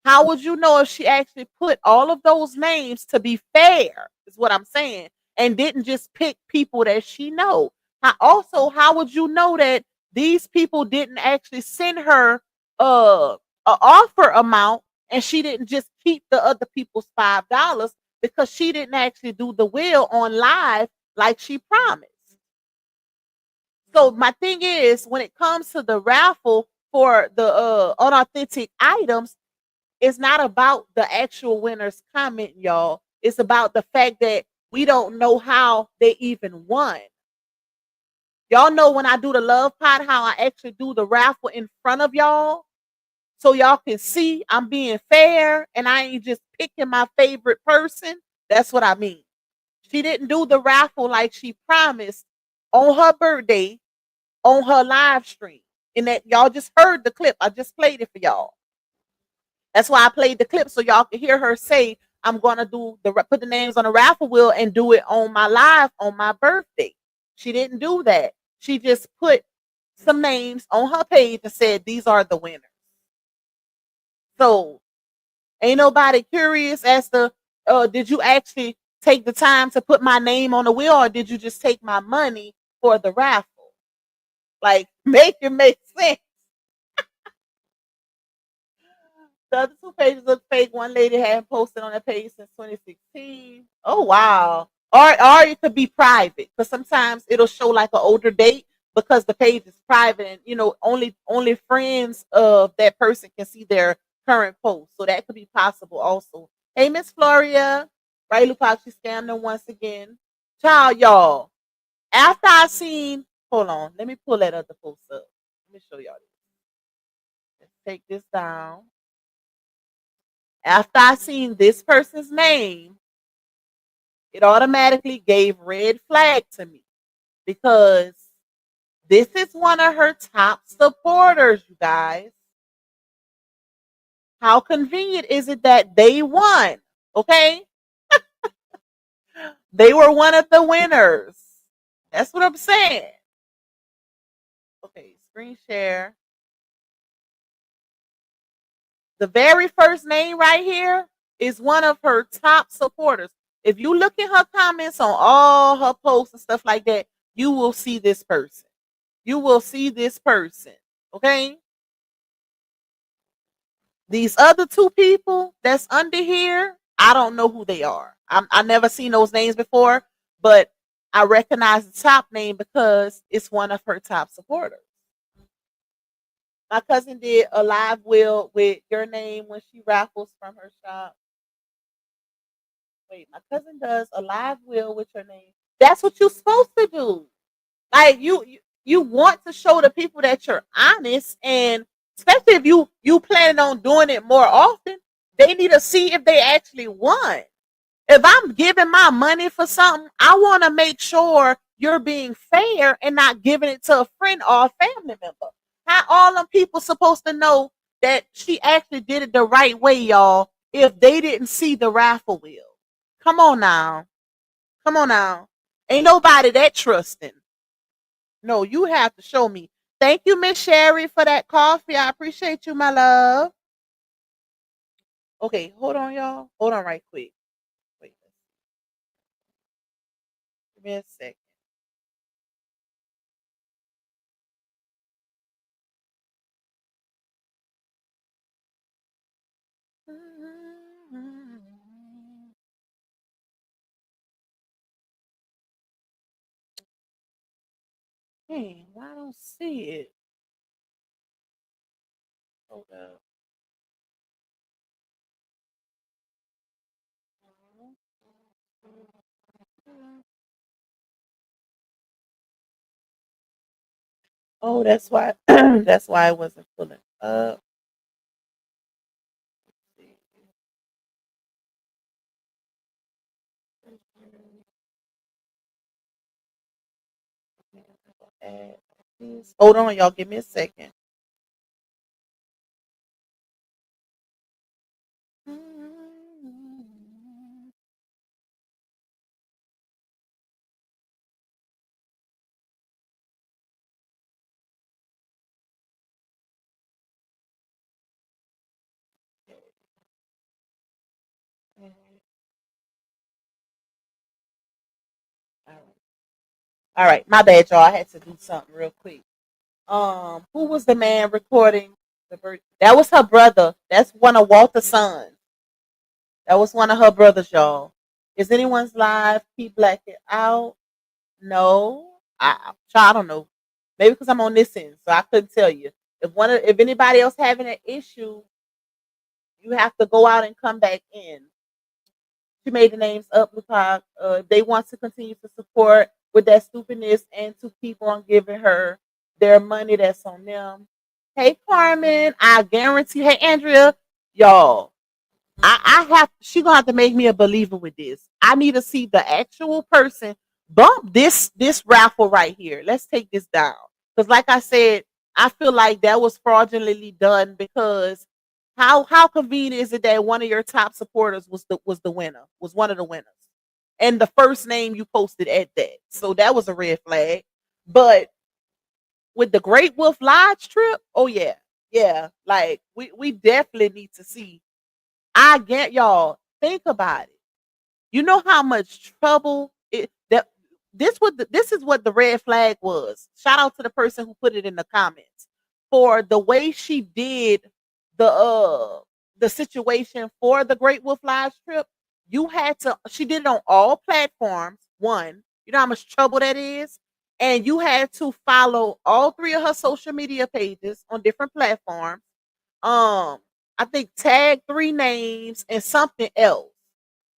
How would you know if she actually put all of those names to be fair, is what I'm saying, and didn't just pick people that she know? How would you know that these people didn't actually send her a offer amount and she didn't just keep the other people's $5 because she didn't actually do the wheel on live like she promised? So my thing is, when it comes to the raffle for the unauthentic items, it's not about the actual winner's comment, y'all. It's about the fact that we don't know how they even won. Y'all know when I do the love pot, how I actually do the raffle in front of y'all, so y'all can see I'm being fair and I ain't just picking my favorite person. That's what I mean. She didn't do the raffle like she promised on her birthday on her live stream. And that y'all just heard the clip. I just played it for y'all. That's why I played the clip so y'all can hear her say, I'm gonna put the names on a raffle wheel and do it on my live on my birthday. She didn't do that. She just put some names on her page and said these are the winners. So ain't nobody curious as to did you actually take the time to put my name on the wheel, or did you just take my money for the raffle? Like, make it make sense. The other two pages look fake. One lady hadn't posted on that page since 2016. Oh wow. Or it could be private, because sometimes it'll show like an older date because the page is private, and only friends of that person can see their current post. So that could be possible also. Hey, Miss Floria. Right, Lupac, she scammed them once again. Child, y'all. After I seen, hold on, let me pull that other post up. Let me show y'all this. Let's take this down. After I seen this person's name, it automatically gave red flag to me, because this is one of her top supporters, you guys. How convenient is it that they won? Okay? They were one of the winners. That's what I'm saying. Okay, screen share. The very first name right here is one of her top supporters. If you look at her comments on all her posts and stuff like that, you will see this person. You will see this person. Okay? These other two people that's under here, I don't know who they are. I never seen those names before, but I recognize the top name because it's one of her top supporters. My cousin did a live wheel with your name when she raffles from her shop. Wait, my cousin does a live wheel with your name. That's what you're supposed to do. Like you want to show the people that you're honest, and especially if you planning on doing it more often, they need to see if they actually won. If I'm giving my money for something, I want to make sure you're being fair and not giving it to a friend or a family member. How all them people supposed to know that she actually did it the right way, y'all, if they didn't see the raffle wheel? Come on now. Come on now. Ain't nobody that trusting. No, you have to show me. Thank you, Miss Sherry, for that coffee. I appreciate you, my love. Okay, hold on, y'all. Hold on right quick. Wait. Give me a second. Hey, I don't see it. Hold up. Oh, that's why. That's why I wasn't pulling up. Hold on, y'all. Give me a second. All right. All right, my bad, y'all. I had to do something real quick. Who was the man recording the birth? That was her brother. That's one of Walter's sons. That was one of her brothers, y'all. Is anyone's live? Keep blacking out? No, I don't know. Maybe because I'm on this end, so I couldn't tell you. If anybody else having an issue, you have to go out and come back in. She made the names up because they want to continue to support with that stupidness and to keep on giving her their money that's on them. Hey Carmen, I guarantee. Hey Andrea, y'all, I have. She gonna have to make me a believer with this. I need to see the actual person bump this raffle right here. Let's take this down because, like I said, I feel like that was fraudulently done because how convenient is it that one of your top supporters was the winner, was one of the winners, and the first name you posted at that. So that was a red flag. But with the Great Wolf Lodge trip, oh yeah, yeah, like we definitely need to see. I get y'all. Think about it. You know how much trouble it that this is what the red flag was. Shout out to the person who put it in the comments for the way she did the uh the situation for the Great Wolf Lodge trip. You had to she did it on all platforms. One, you know how much trouble that is? And you had to follow all three of her social media pages on different platforms. I think tag three names and something else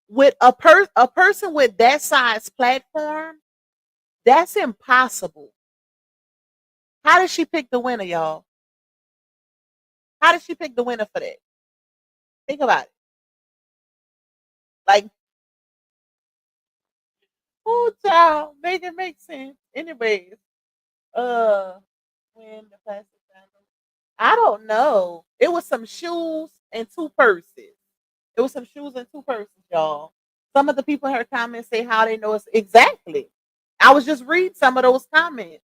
with a person with that size platform, that's impossible. How did she pick the winner, y'all? How did she pick the winner for that? Think about it. Like, oh, child, make it make sense. Anyways, uh, when the plastic bundle, I don't know. It was some shoes and two purses. It was some shoes and two purses, y'all. Some of the people in her comments say how they know it's exactly. I was just reading some of those comments.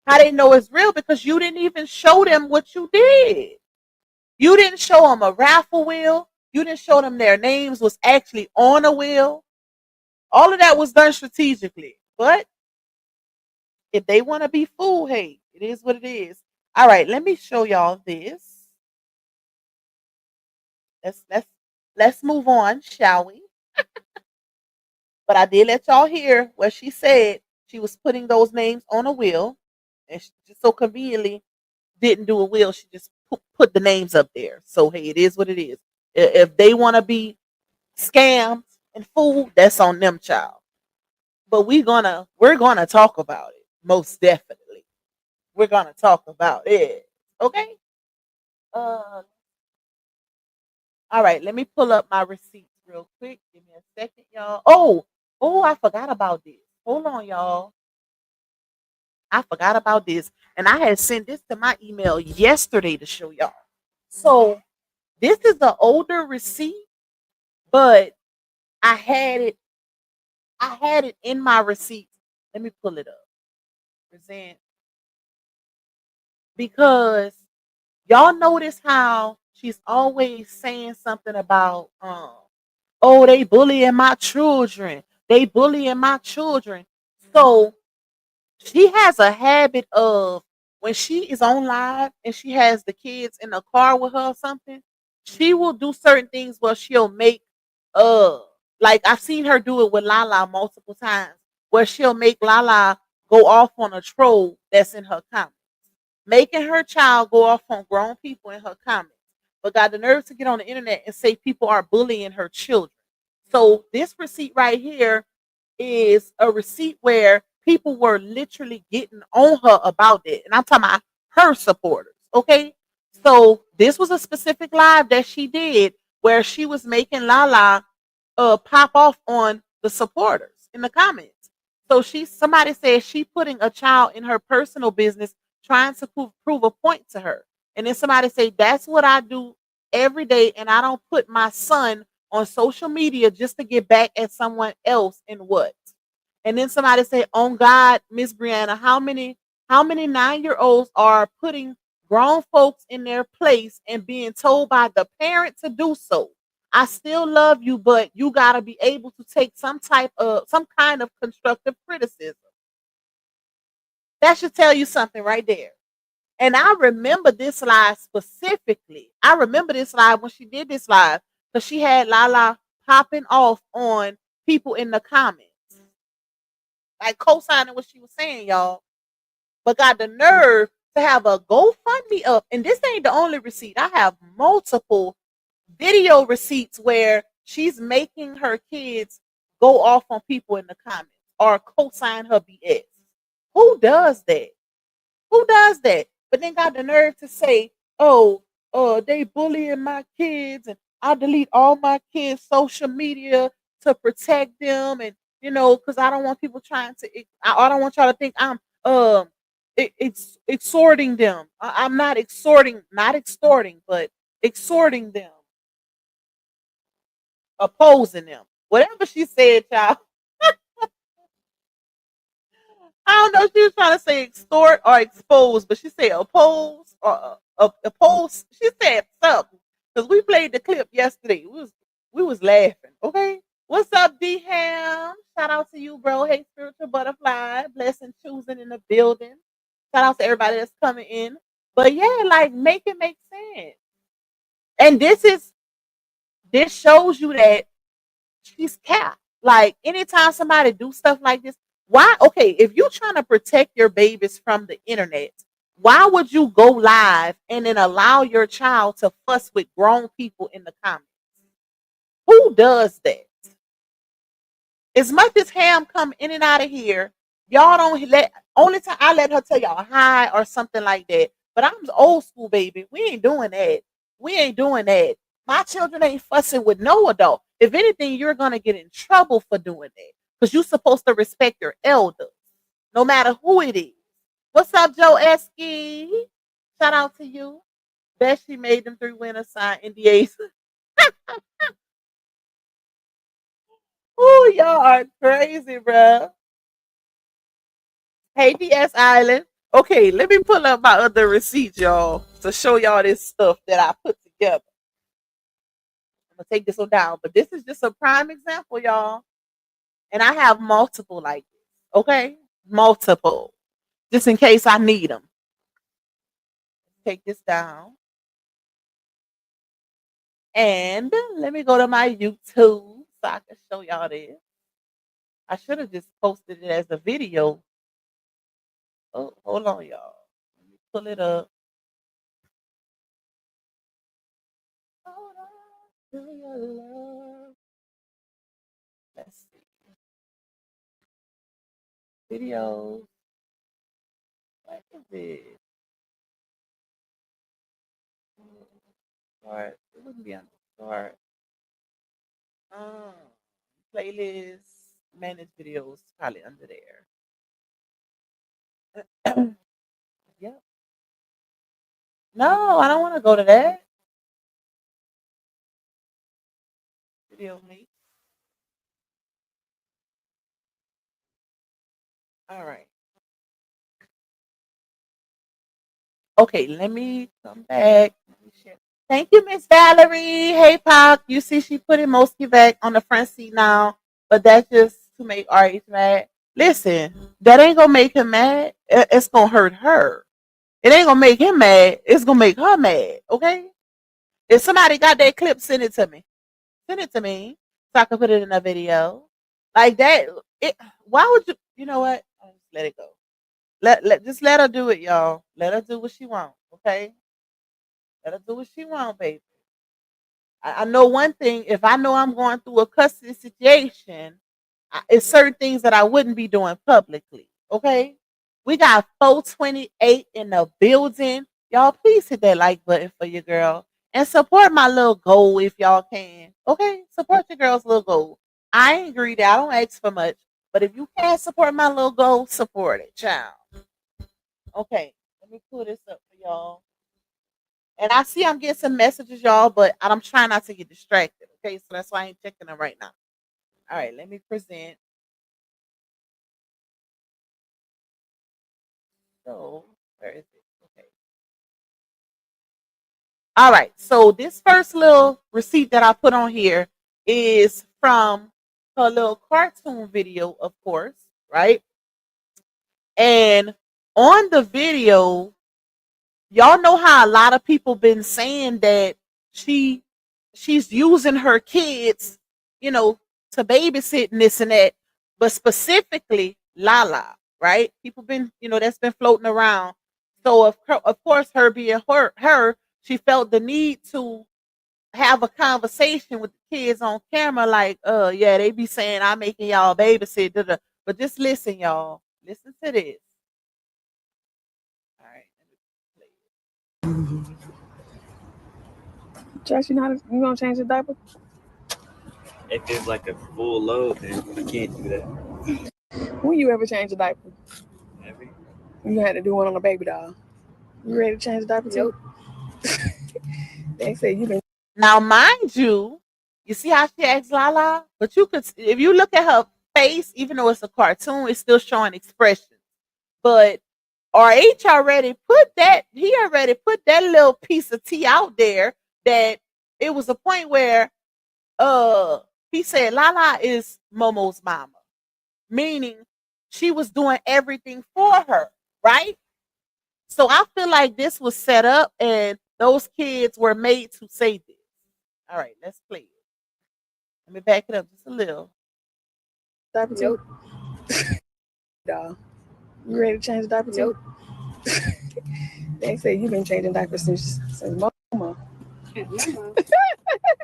How they know it's real because you didn't even show them what you did. You didn't show them a raffle wheel. You didn't show them their names was actually on a wheel. All of that was done strategically. But if they want to be fooled, hey, it is what it is. All right, let me show y'all this. Let's move on, shall we? But I did let y'all hear what she said. She was putting those names on a wheel, and she just so conveniently didn't do a wheel. She just put the names up there. So hey, it is what it is. If they want to be scammed and fooled, that's on them, child. But we're gonna talk about it most definitely. We're gonna talk about it. Okay. Uh, all right. Let me pull up my receipts real quick. Give me a second, y'all. Oh, I forgot about this. Hold on, y'all. I forgot about this, and I had sent this to my email yesterday to show y'all. So this is the older receipt, but I had it. I had it in my receipts. Let me pull it up. Present because y'all notice how she's always saying something about oh, they bullying my children. They bullying my children. So she has a habit of when she is on live and she has the kids in the car with her or something, she will do certain things where she'll make uh like I've seen her do it with Lala multiple times where she'll make Lala go off on a troll that's in her comments, making her child go off on grown people in her comments, but got the nerve to get on the internet and say people are bullying her children. So this receipt right here is a receipt where people were literally getting on her about it. And I'm talking about her supporters. Okay. So this was a specific live that she did where she was making Lala pop off on the supporters in the comments. So somebody said she putting a child in her personal business trying to prove a point to her. And then somebody say that's what I do every day, and I don't put my son on social media just to get back at someone else and what. And then somebody say, "On God, Miss Brianna, how many 9-year-olds are putting grown folks in their place and being told by the parent to do so? I still love you, but you gotta be able to take some kind of constructive criticism." That should tell you something right there. And I remember this live specifically. I remember this live when she did this live because she had Lala popping off on people in the comments, like co-signing what she was saying, y'all. But got the nerve to have a GoFundMe up. And this ain't the only receipt. I have multiple video receipts where she's making her kids go off on people in the comments or co-sign her BS. Who does that? Who does that? But then got the nerve to say, "Oh, they bullying my kids, and I delete all my kids' social media to protect them, and because I don't want people trying to. I don't want y'all to think I'm it's exhorting them. I'm not exhorting, not extorting, but exhorting them, opposing them. Whatever she said, y'all. I don't know if she was trying to say extort or expose, but she said oppose or oppose. She said something because we played the clip yesterday. We was laughing. Okay, What's up, D Ham? Shout out to you, bro. Hey, spiritual butterfly. Blessing choosing in the building. Shout out to everybody that's coming in. But yeah, like make it make sense. And this shows you that she's capped. Like anytime somebody do stuff like this, why? Okay, if you're trying to protect your babies from the internet, why would you go live and then allow your child to fuss with grown people in the comments? Who does that? As much as Ham come in and out of here, y'all don't let. Only time I let her tell y'all hi or something like that. But I'm old school, baby. We ain't doing that. We ain't doing that. My children ain't fussing with no adult. If anything, you're gonna get in trouble for doing that because you're supposed to respect your elders, no matter who it is. What's up, Joe Esky? Shout out to you. Bet she made them 3 winners sign NDAs. Ooh, y'all are crazy, bro. Hey, DS Island. Okay, let me pull up my other receipts, y'all, to show y'all this stuff that I put together. I'm gonna take this one down, but this is just a prime example, y'all. And I have multiple like this. Okay, multiple, just in case I need them. Take this down, and let me go to my YouTube so I can show y'all this. I should have just posted it as a video. Oh, hold on, y'all. Let me pull it up. Hold on to your love. Let's see. Videos. What is it? Start. It wouldn't be on the start. Um, playlist. Manage videos. Probably under there. Yep. No, I don't want to go to that. Video me. All right. Okay, let me come back. Let me share. Thank you, Miss Valerie. Hey, Pac. You see, she put Mosky back on the front seat now, but that's just to make RH mad. Listen, that ain't gonna make him mad. It's gonna hurt her. It ain't gonna make him mad. It's gonna make her mad. Okay. If somebody got that clip, send it to me. Send it to me so I can put it in a video like that. It. Why would you? You know what? I'll just let it go. Just let her do it, y'all. Let her do what she want. Okay. Let her do what she want, baby. I know one thing. If I know I'm going through a custody situation, it's certain things that I wouldn't be doing publicly. Okay. We got 428 in the building. Y'all, please hit that like button for your girl and support my little goal if y'all can. Okay. Support your girl's little goal. I ain't greedy. I don't ask for much. But if you can't support my little goal, support it, child. Okay. Let me pull this up for y'all. And I see I'm getting some messages, y'all, but I'm trying not to get distracted. Okay, so that's why I ain't checking them right now. All right, let me present. So, where is it? Okay. All right, so this first little receipt that I put on here is from a little cartoon video, of course, right? And on the video, y'all know how a lot of people been saying that she's using her kids, you know, to babysit and this and that, but specifically Lala, right? People been, that's been floating around. So of course, her being her, she felt the need to have a conversation with the kids on camera, like, yeah, they be saying I'm making y'all babysit, but just listen, y'all, listen to this. All right. Josh, you gonna change the diaper? If it's like a full load, then I can't do that. When you ever change a diaper? Every You had to do one on a baby doll. You ready to change the diaper too? They said you been. Now, mind you, you see how she acts Lala? But you could, if you look at her face, even though it's a cartoon, it's still showing expression. But RH already he already put that little piece of tea out there that it was a point where He said Lala is Momo's mama, meaning she was doing everything for her, right? So I feel like this was set up and those kids were made to say this. All right, let's play it. Let me back it up just a little. Diaper too? Dog. You ready to change the diaper too? They say you've been changing diapers since mama. I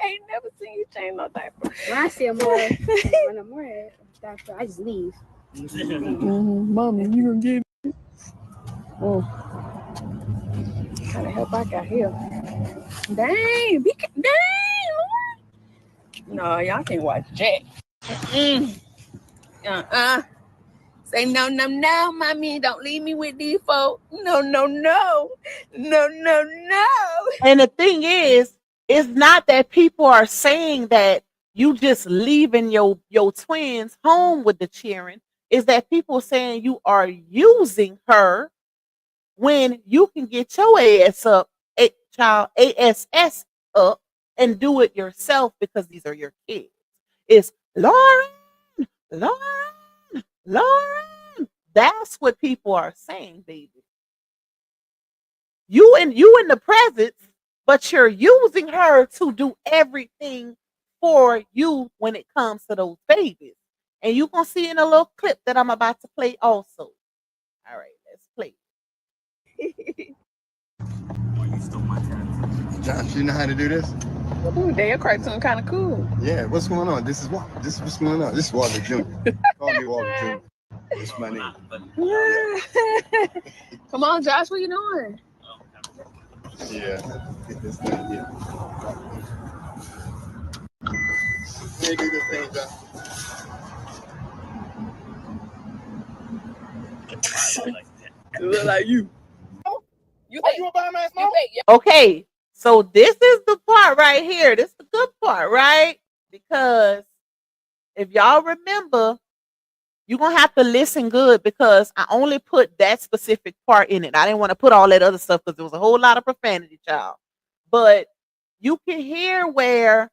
ain't never seen you change no diaper. When I see a more, when I'm more diaper, I just leave. Mommy, you gonna get it? Kind of help I got here. Dang, Lord. No, y'all can't watch Jack. Say no, no, no, mommy, don't leave me with these folks. No, no, no, no, no, no. And the thing is, it's not that people are saying that you just leaving your twins home with the cheering. Is that people saying you are using her when you can get your ass up, child ASS up, and do it yourself because these are your kids. It's Lauren, Lauren, Lauren. That's what people are saying, baby. You in the presence, but you're using her to do everything for you when it comes to those babies. And you're gonna see in a little clip that I'm about to play also. All right, let's play. Josh, you know how to do this? Ooh, your cartoon kind of cool. Yeah, what's going on? This is what's going on. This is Walter Jr. Call me Walter Jr. That's my name. Come on, Josh, what you doing? Yeah. Get this thing here. Hey, do this thing, Josh. You look like you. You think you about my smoke? Okay, so this is the part right here. This is the good part, right? Because if y'all remember, you're going to have to listen good because I only put that specific part in it. I didn't want to put all that other stuff because there was a whole lot of profanity, child. But you can hear where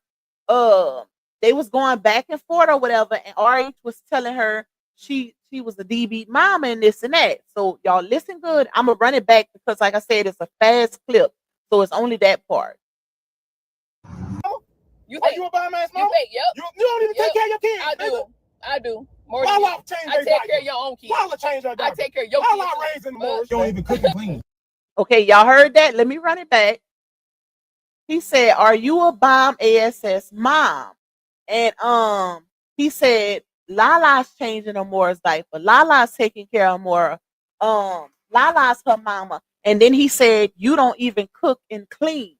they was going back and forth or whatever, and RH was telling her she was a DB mama and this and that. So y'all listen good. I'm going to run it back because, like I said, it's a fast clip. So it's only that part. You think you about my smoke? You don't even take care of your kids. I do. More than I take care of your own kids. I take care of your kids. Raising more. You don't even cook and clean. Okay, y'all heard that? Let me run it back. He said, "Are you a bomb ASS mom?" And he said, "Lala's changing Amora's diaper. Lala's taking care of Amora. Lala's her mama." And then he said, "You don't even cook and clean."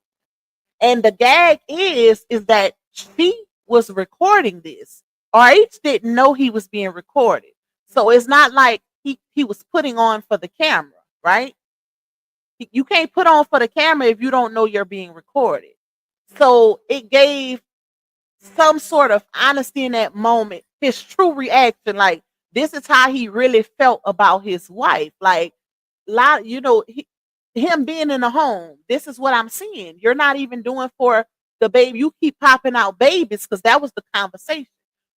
And the gag is that she was recording this. RH didn't know he was being recorded. So it's not like he was putting on for the camera, right? You can't put on for the camera if you don't know you're being recorded. So it gave some sort of honesty in that moment, his true reaction. Like, this is how he really felt about his wife. Like, him being in the home, this is what I'm seeing. You're not even doing for the baby. You keep popping out babies because that was the conversation.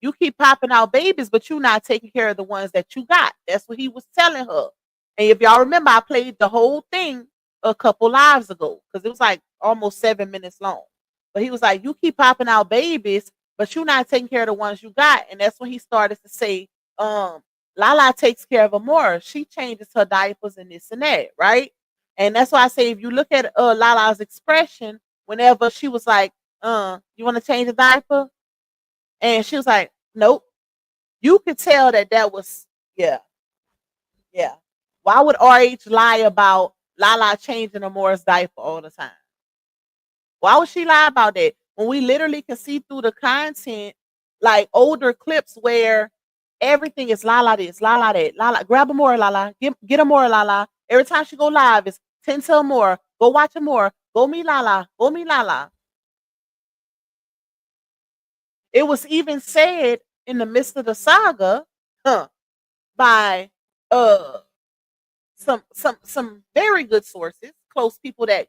You keep popping out babies, but you're not taking care of the ones that you got. That's what he was telling her. And if y'all remember, I played the whole thing a couple lives ago because it was like almost 7 minutes long. But he was like, you keep popping out babies, but you're not taking care of the ones you got. And that's when he started to say, Lala takes care of Amora. She changes her diapers and this and that, right? And that's why I say if you look at Lala's expression, whenever she was like, you want to change the diaper? And she was like, nope. You could tell that was, yeah. Why would RH lie about Lala changing Amora's diaper all the time? Why would she lie about that? When we literally can see through the content, like older clips where everything is Lala this, Lala that, Lala, grab Amora, Lala, get Amora, Lala. Every time she go live, it's 10 to Amora, go watch Amora, go me Lala, go me Lala. It was even said in the midst of the saga, by some very good sources, close people that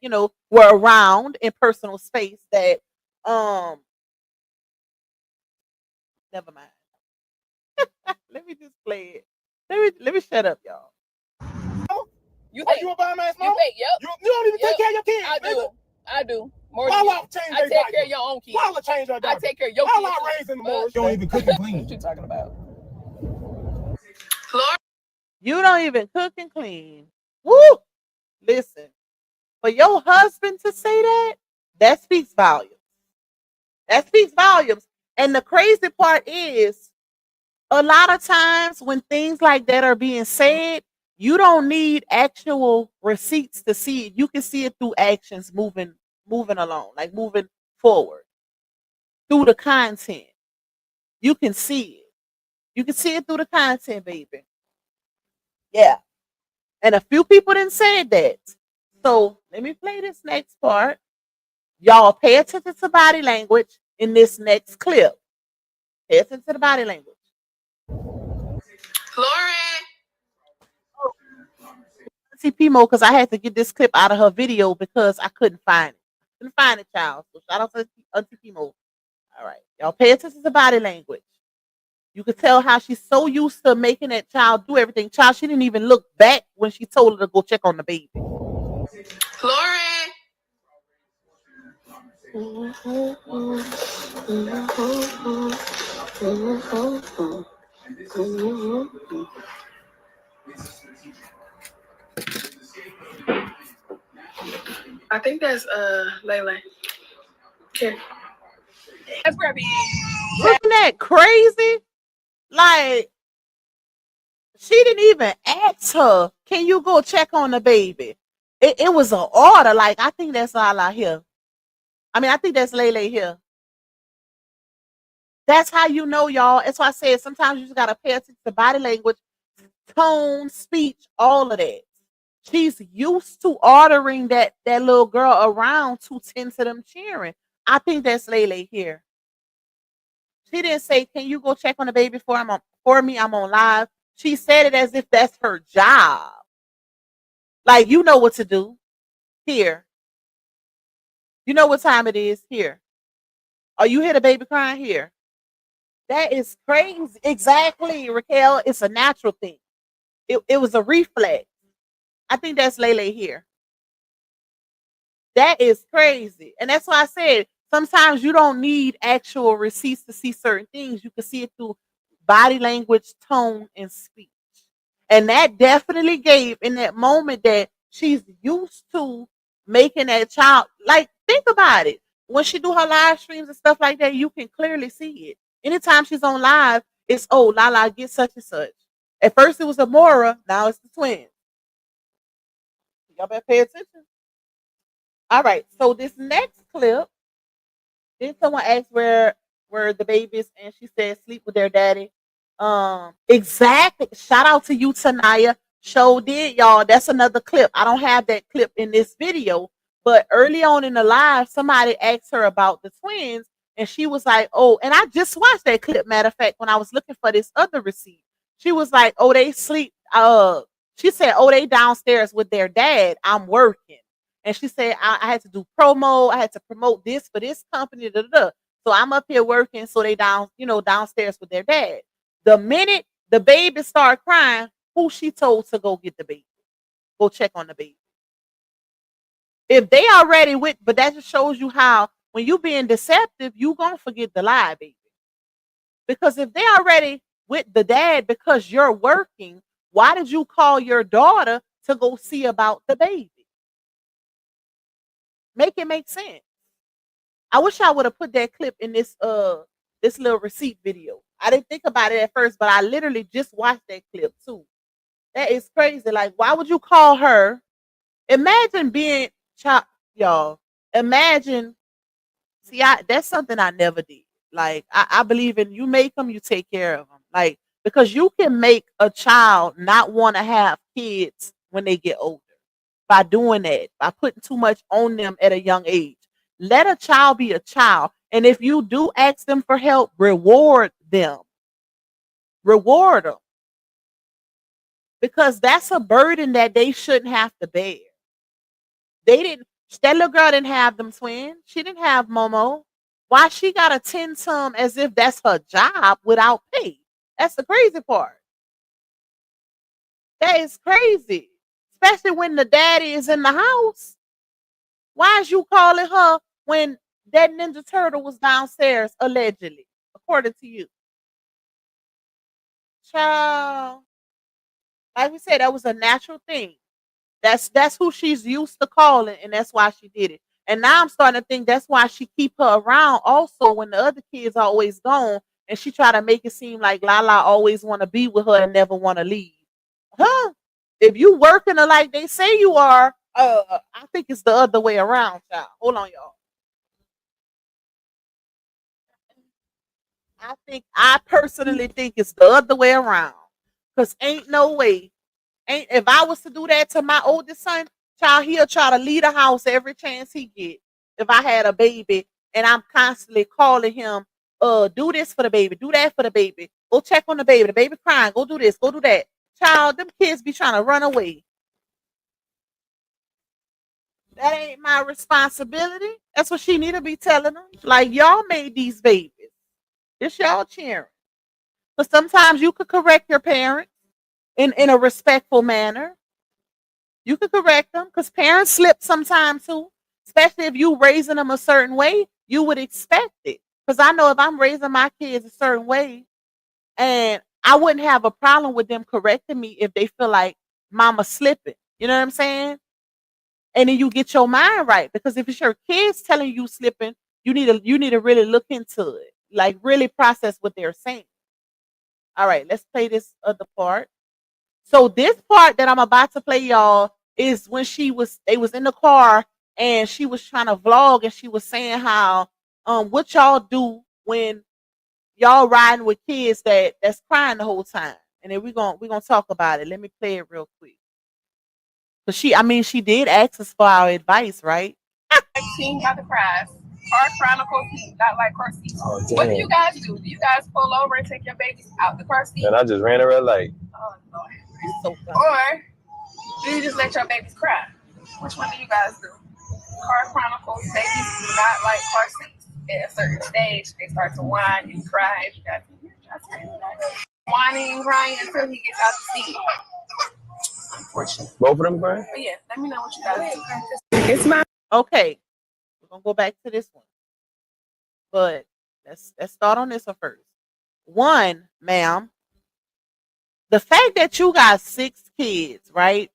were around in personal space, that Never mind. Let me just play it. Let me shut up, y'all. You Are think? you a bum ass You mama? think? Yep. You don't even take care of your kids. I do. Nigga. I do. More Why than you. would I change I their take care diaper? of your own kids. Why would I change your I diaper? take care of your Why kids. would I raise in the morning? But- You don't even cook and What clean. you talking about? You don't even cook and clean. Woo! Listen, for your husband to say that speaks volumes. That speaks volumes. And the crazy part is, a lot of times when things like that are being said, you don't need actual receipts to see it. You can see it through actions moving along, like moving forward through the content. You can see it. You can see it through the content, baby. Yeah. And a few people didn't say that. So let me play this next part. Y'all pay attention to body language in this next clip. Pay attention to the body language. Lauren. See Pimo, because I had to get this clip out of her video because I couldn't find it. Couldn't find it, child. So shout out to Auntie Pimo. All right. Y'all pay attention to body language. You could tell how she's so used to making that child do everything. Child, she didn't even look back when she told her to go check on the baby. Lauren. I think that's Lele. Here. That's where I be. Isn't that crazy? Like, she didn't even ask her, can you go check on the baby? It was an order. Like, I think that's Lala here. I mean, I think that's Lele here. That's how you know, y'all. That's why I said sometimes you just gotta pay attention to body language, tone, speech, all of that. She's used to ordering that little girl around to tend to them cheering. I think that's Lele here. She didn't say, "Can you go check on the baby for me? I'm on live." She said it as if that's her job. Like, you know what to do. Here. You know what time it is. Here. Oh, you hear the baby crying? Here. That is crazy. Exactly, Raquel. It's a natural thing. It was a reflex. I think that's Lele here. That is crazy. And that's why I said sometimes you don't need actual receipts to see certain things. You can see it through body language, tone, and speech. And that definitely gave in that moment that she's used to making that child. Like, think about it. When she do her live streams and stuff like that, you can clearly see it. Anytime she's on live, it's, oh, Lala, get such and such. At first it was Amora, now it's the twins. Y'all better pay attention. All right, so this next clip, then someone asked where the babies, and she said sleep with their daddy. Exactly. Shout out to you, Tanaya. Show did, y'all. That's another clip. I don't have that clip in this video, but early on in the live, somebody asked her about the twins, and she was like, "Oh," and I just watched that clip. Matter of fact, when I was looking for this other receipt, she was like, "Oh, they sleep." She said, "Oh, they downstairs with their dad. I'm working." And she said, I had to do promo. I had to promote this for this company. Da, da, da. So I'm up here working. So they downstairs with their dad. The minute the baby started crying, who she told to go get the baby? Go check on the baby. If they already with, but that just shows you how when you being deceptive, you gonna forget the lie, baby. Because if they already with the dad because you're working, why did you call your daughter to go see about the baby? Make it make sense. I wish I would have put that clip in this little receipt video. I didn't think about it at first, but I literally just watched that clip too. That is crazy. Like, why would you call her? Imagine being child, y'all. Imagine. See, that's something I never did. Like, I believe in you make them, you take care of them. Like, because you can make a child not want to have kids when they get older by doing that, by putting too much on them at a young age. Let a child be a child. And if you do ask them for help, reward them. Reward them. Because that's a burden that they shouldn't have to bear. That little girl didn't have them twins. She didn't have Momo. Why she gotta tend some as if that's her job without pay? That's the crazy part. That is crazy. Especially when the daddy is in the house. Why is you calling her when that Ninja Turtle was downstairs, allegedly, according to you? Child, like we said, that was a natural thing. That's who she's used to calling, and that's why she did it. And now I'm starting to think that's why she keep her around. Also, when the other kids are always gone, and she try to make it seem like Lala always want to be with her and never want to leave. Huh? If you working her like they say you are, I think it's the other way around, child. Hold on, y'all. I personally think it's the other way around. Cause ain't no way. Ain't if I was to do that to my oldest son, child, he'll try to leave the house every chance he get. If I had a baby and I'm constantly calling him, do this for the baby, do that for the baby, go check on the baby crying, go do this, go do that. Child, them kids be trying to run away. That ain't my responsibility. That's what she need to be telling them. Like y'all made these babies. It's y'all cheering. But sometimes you could correct your parents in a respectful manner. You could correct them because parents slip sometimes too. Especially if you raising them a certain way, you would expect it. Because I know if I'm raising my kids a certain way, and I wouldn't have a problem with them correcting me if they feel like mama slipping. You know what I'm saying? And then you get your mind right. Because if it's your kids telling you slipping, you need to really look into it. Like really process what they're saying. All right, let's play this other part. So this part that I'm about to play, y'all, is when they was in the car and she was trying to vlog and she was saying how what y'all do when y'all riding with kids that's crying the whole time. And then we're gonna talk about it. Let me play it real quick. Cause she did ask us for our advice, right? Teen got the cries. Car Chronicles, not like car seats. Oh, What do damn. you guys do? Do you guys pull over and take your babies out the car seat? And I just ran a red light. Oh, Lord. It's so funny. Or do you just let your babies cry? Which one do you guys do? Car Chronicles, babies do not like car seats. At a certain stage, they start to whine and cry. You guys can hear whining and crying until he gets out the seat. Unfortunately. Both of them, Brian? But yeah, let me know what you guys do. It's my Okay, we're gonna go back to this one. But let's start on this one first. One, ma'am, the fact that you got 6 kids, right?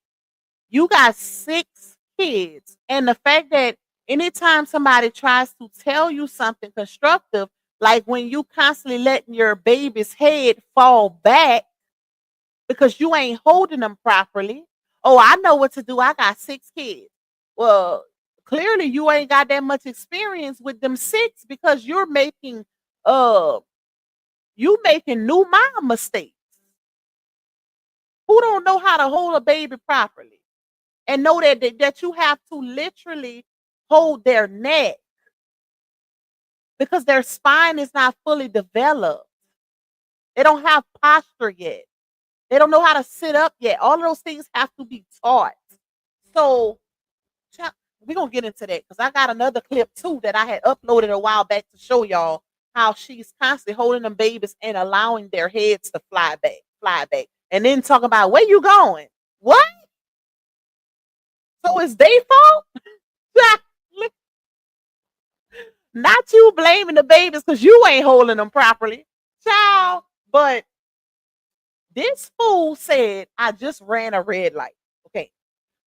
You got 6 kids. And the fact that anytime somebody tries to tell you something constructive, like when you constantly letting your baby's head fall back because you ain't holding them properly. Oh, I know what to do. I got 6 kids. Well, clearly you ain't got that much experience with them 6 because uh you making new mom mistakes. Who don't know how to hold a baby properly and know that you have to literally hold their neck because their spine is not fully developed. They don't have posture yet. They don't know how to sit up yet. All of those things have to be taught. So we're going to get into that because I got another clip too that I had uploaded a while back to show y'all how she's constantly holding them babies and allowing their heads to fly back. And then talking about where you going? What? So it's their fault? Not you blaming the babies because you ain't holding them properly. Child. But this fool said, I just ran a red light. Okay.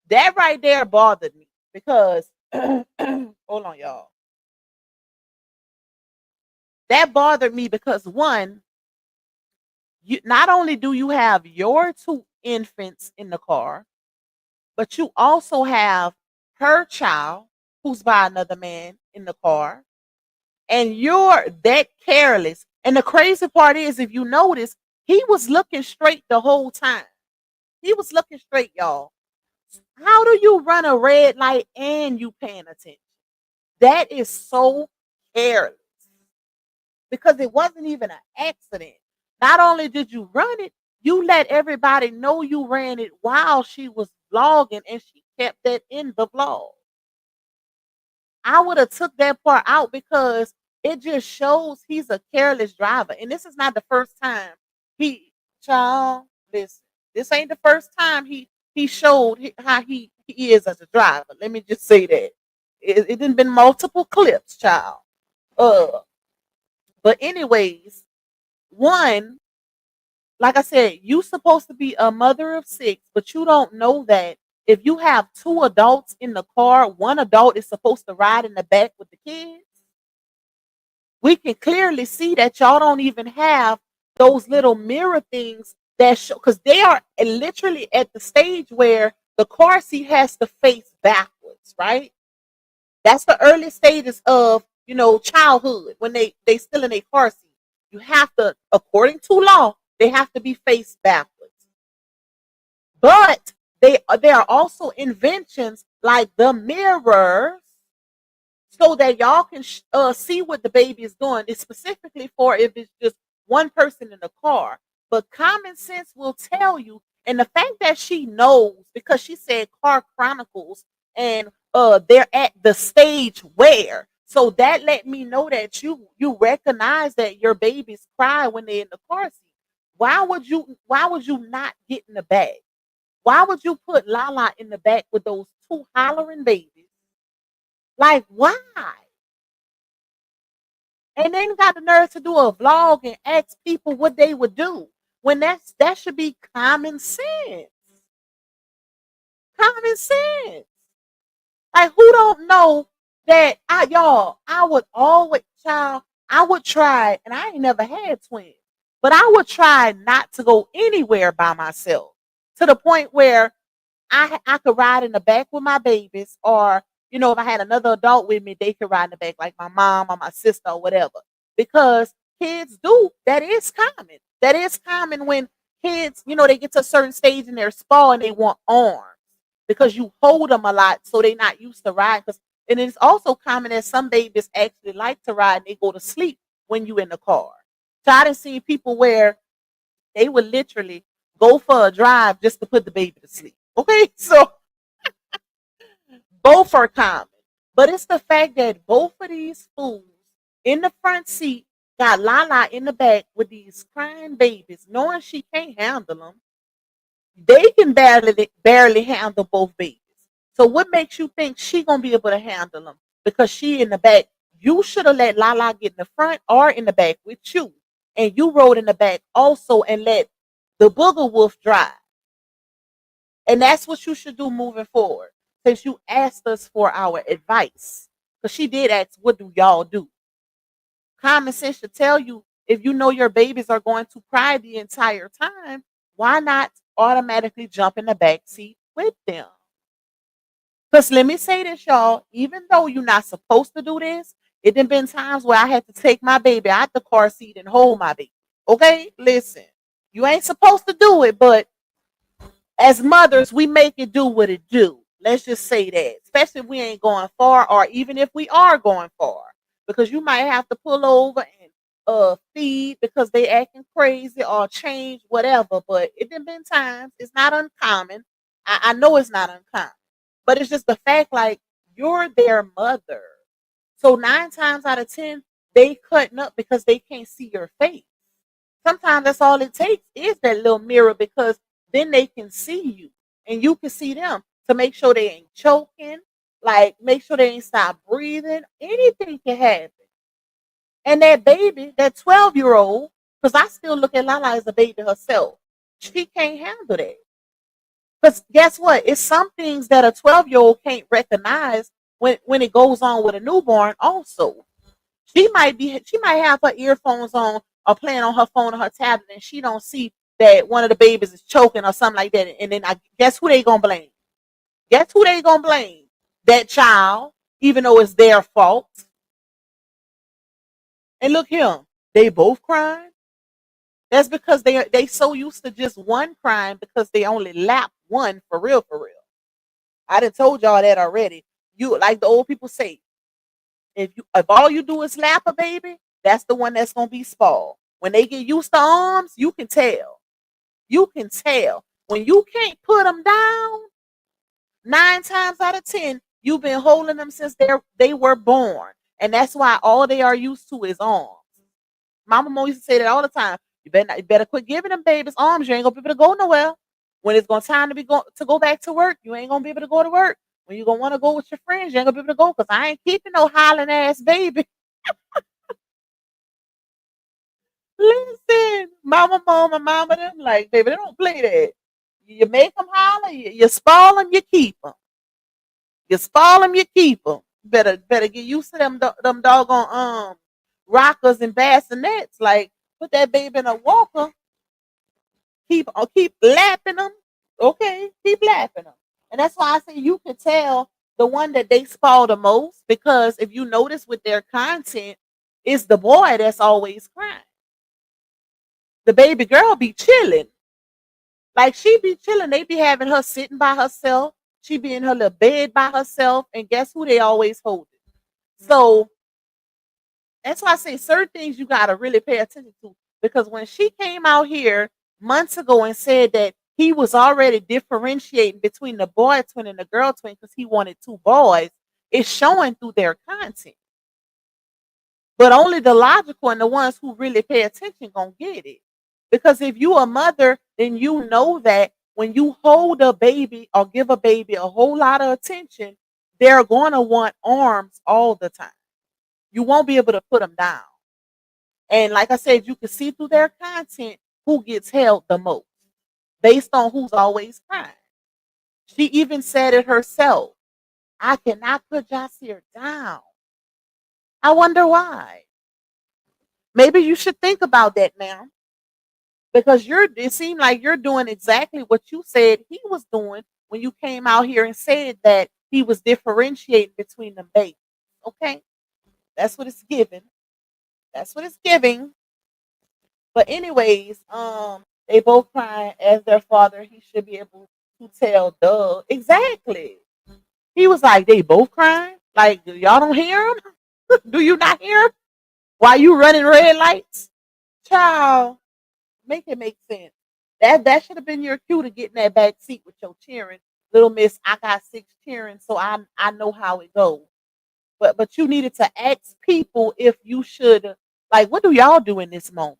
That right there bothered me because, hold on, y'all. That bothered me because one, not only do you have your 2 infants in the car, but you also have her child who's by another man in the car, and you're that careless. And the crazy part is, if you notice, he was looking straight the whole time. He was looking straight, y'all. How do you run a red light and you paying attention? That is so careless because it wasn't even an accident. Not only did you run it, you let everybody know you ran it while she was vlogging, and she kept that in the vlog. I would have took that part out because it just shows he's a careless driver. And this is not the first time he, child, listen, this ain't the first time he showed how he is as a driver. Let me just say that. It didn't been multiple clips, child. Uh, but anyways, one, like I said, you supposed to be a mother of six, but you don't know that if you have two adults in the car, one adult is supposed to ride in the back with the kids. We can clearly see that y'all don't even have those little mirror things that show, because they are literally at the stage where the car seat has to face backwards, right? That's the early stages of, childhood when they still in a car seat. You have to, according to law, they have to be faced backwards. But there are also inventions like the mirrors so that y'all can see what the baby is doing. It's specifically for if it's just one person in the car. But common sense will tell you, and the fact that she knows because she said Car Chronicles, and they're at the stage where. So that let me know that you recognize that your babies cry when they're in the car seat. Why would you not get in the back? Why would you put Lala in the back with those two hollering babies? Like, why? And then got the nerve to do a vlog and ask people what they would do when that should be common sense. Common sense. Like, who don't know that I would always, child, I would try, and I ain't never had twins, but I would try not to go anywhere by myself to the point where I could ride in the back with my babies, or if I had another adult with me, they could ride in the back, like my mom or my sister or whatever. Because kids do, that is common. That is common when kids, they get to a certain stage in their spa and they want arms because you hold them a lot, so they're not used to riding. And it's also common that some babies actually like to ride and they go to sleep when you in the car. So I done seen people where they would literally go for a drive just to put the baby to sleep. Okay, so both are common. But it's the fact that both of these fools in the front seat got Lala in the back with these crying babies, knowing she can't handle them. They can barely handle both babies. So what makes you think she gonna be able to handle them? Because she in the back. You should have let Lala get in the front or in the back with you, and you rode in the back also, and let the booger wolf drive. And that's what you should do moving forward, since you asked us for our advice. Because she did ask, what do y'all do? Common sense should tell you, if you know your babies are going to cry the entire time, why not automatically jump in the back seat with them? Because let me say this, y'all, even though you're not supposed to do this, it done been times where I had to take my baby out the car seat and hold my baby. Okay? Listen, you ain't supposed to do it, but as mothers, we make it do what it do. Let's just say that. Especially if we ain't going far, or even if we are going far. Because you might have to pull over and feed because they acting crazy or change, whatever. But it done been times. It's not uncommon. I know it's not uncommon. But it's just the fact, like, you're their mother. So 9 times out of 10, they cutting up because they can't see your face. Sometimes that's all it takes is that little mirror, because then they can see you and you can see them, to make sure they ain't choking, like make sure they ain't stop breathing. Anything can happen. And that baby, that 12-year-old, because I still look at Lala as a baby herself, she can't handle that. Because guess what? It's some things that a 12-year-old can't recognize when it goes on with a newborn also. She might have her earphones on or playing on her phone or her tablet, and she don't see that one of the babies is choking or something like that. And then guess who they gonna blame? Guess who they gonna blame? That child, even though it's their fault. And look here, they both crying. That's because they so used to just one crying, because they only lap one for real, for real. I done told y'all that already. You, like the old people say, if all you do is lap a baby, that's the one that's gonna be spoiled. When they get used to arms, you can tell. You can tell. When you can't put them down, 9 times out of 10, you've been holding them since they were born. And that's why all they are used to is arms. Mama Mo used to say that all the time. You better quit giving them babies arms. You ain't gonna be able to go nowhere. When it's gonna time to go back to work, you ain't gonna be able to go to work. When you gonna want to go with your friends, you ain't gonna be able to go because I ain't keeping no hollering ass baby. Listen, mama, them like, baby, they don't play that. You make them holler, you spoil them, you keep them. You spoil them, you keep them. Better get used to them doggone rockers and bassinets. Like, put that baby in a walker. Keep lapping them. Okay, keep lapping them. And that's why I say you can tell the one that they spoil the most, because if you notice with their content, it's the boy that's always crying. The baby girl be chilling. Like, she be chilling. They be having her sitting by herself. She be in her little bed by herself. And guess who they always holding? So that's why I say certain things you gotta really pay attention to. Because when she came out here months ago and said that he was already differentiating between the boy twin and the girl twin because he wanted two boys, it's showing through their content. But only the logical and the ones who really pay attention gonna get it. Because if you a mother, then you know that when you hold a baby or give a baby a whole lot of attention, they're gonna want arms all the time. You won't be able to put them down. And like I said, you can see through their content who gets held the most based on who's always crying. She even said it herself. I cannot put Jasir down. I wonder why. Maybe you should think about that now. Because it seemed like you're doing exactly what you said he was doing when you came out here and said that he was differentiating between them babies. Okay? That's what it's giving. That's what it's giving. But anyways, they both crying as their father. He should be able to tell Doug. Exactly. He was like, they both crying? Like, y'all don't hear him? Do you not hear him? Why you running red lights? Child, make it make sense. That should have been your cue to get in that back seat with your cheering. Little miss, I got 6 cheering, so I know how it goes. But you needed to ask people if you should, like, what do y'all do in this moment?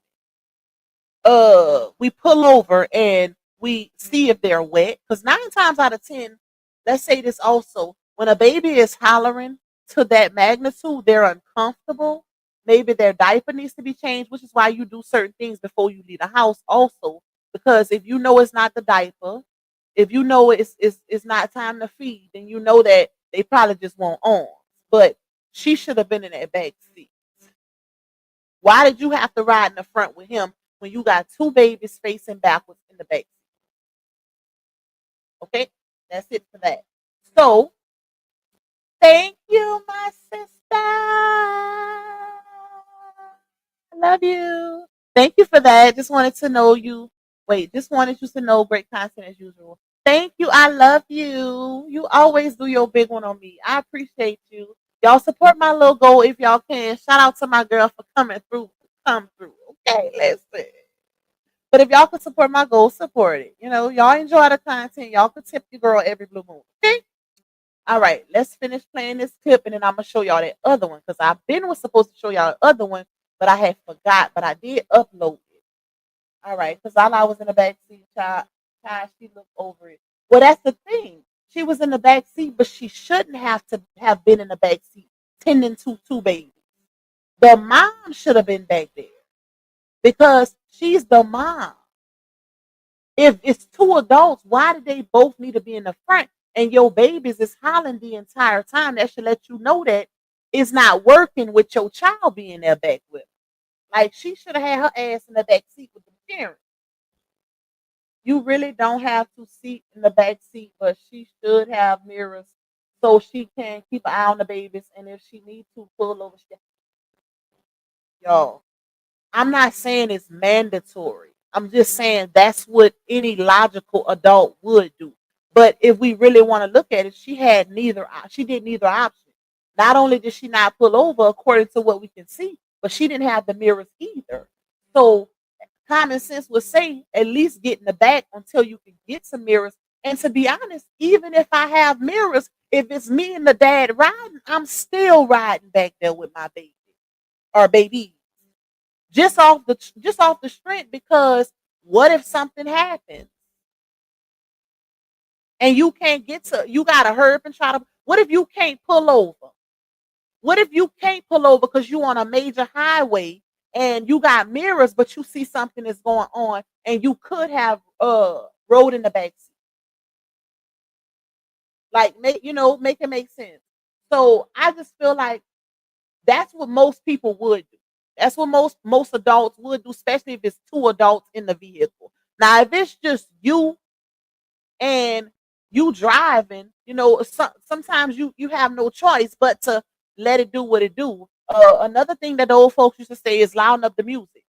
We pull over and we see if they're wet. Because 9 times out of 10, let's say this also, when a baby is hollering to that magnitude, they're uncomfortable. Maybe their diaper needs to be changed, which is why you do certain things before you leave the house also. Because if you know it's not the diaper, if you know it's not time to feed, then you know that they probably just want arms. But she should have been in that back seat. Why did you have to ride in the front with him when you got 2 babies facing backwards in the back? Okay, that's it for that. So, thank you, my sister. I love you. Thank you for that. Just wanted to know you. Wait, just wanted you to know great content as usual. Thank you. I love you. You always do your big one on me. I appreciate you. Y'all support my little goal if y'all can. Shout out to my girl for coming through. Come through. Okay, listen. But if y'all can support my goal, support it. You know, y'all enjoy the content. Y'all can tip your girl every blue moon. Okay? All right, let's finish playing this clip and then I'm gonna show y'all that other one. Because was supposed to show y'all the other one, but I had forgot. But I did upload it. All right, because while I was in the back seat, child, she looked over it. Well, that's the thing. She was in the back seat, but she shouldn't have to have been in the back seat tending to 2 babies. The mom should have been back there because she's the mom. If it's 2 adults, why do they both need to be in the front? And your babies is hollering the entire time. That should let you know that it's not working with your child being there back with her. Like, she should have had her ass in the back seat with the parents. You really don't have to sit in the back seat, but she should have mirrors so she can keep an eye on the babies. And if she needs to pull over, y'all, I'm not saying it's mandatory. I'm just saying that's what any logical adult would do. But if we really want to look at it, she had neither. She did neither option. Not only did she not pull over according to what we can see, but she didn't have the mirrors either. So common sense would say at least get in the back until you can get some mirrors And to be honest, even if I have mirrors, if it's me and the dad riding, I'm still riding back there with my baby or baby. Just off the strength, because what if something happens and you gotta hurry up and try to, what if you can't pull over? What if you can't pull over because you on a major highway and you got mirrors, but you see something is going on and you could have rode in the back seat? Like, make it make sense. So I just feel like that's what most people would do. That's what most adults would do, especially if it's two adults in the vehicle. Now, if it's just you and you driving, sometimes you have no choice but to let it do what it do. Another thing that the old folks used to say is loud up the music.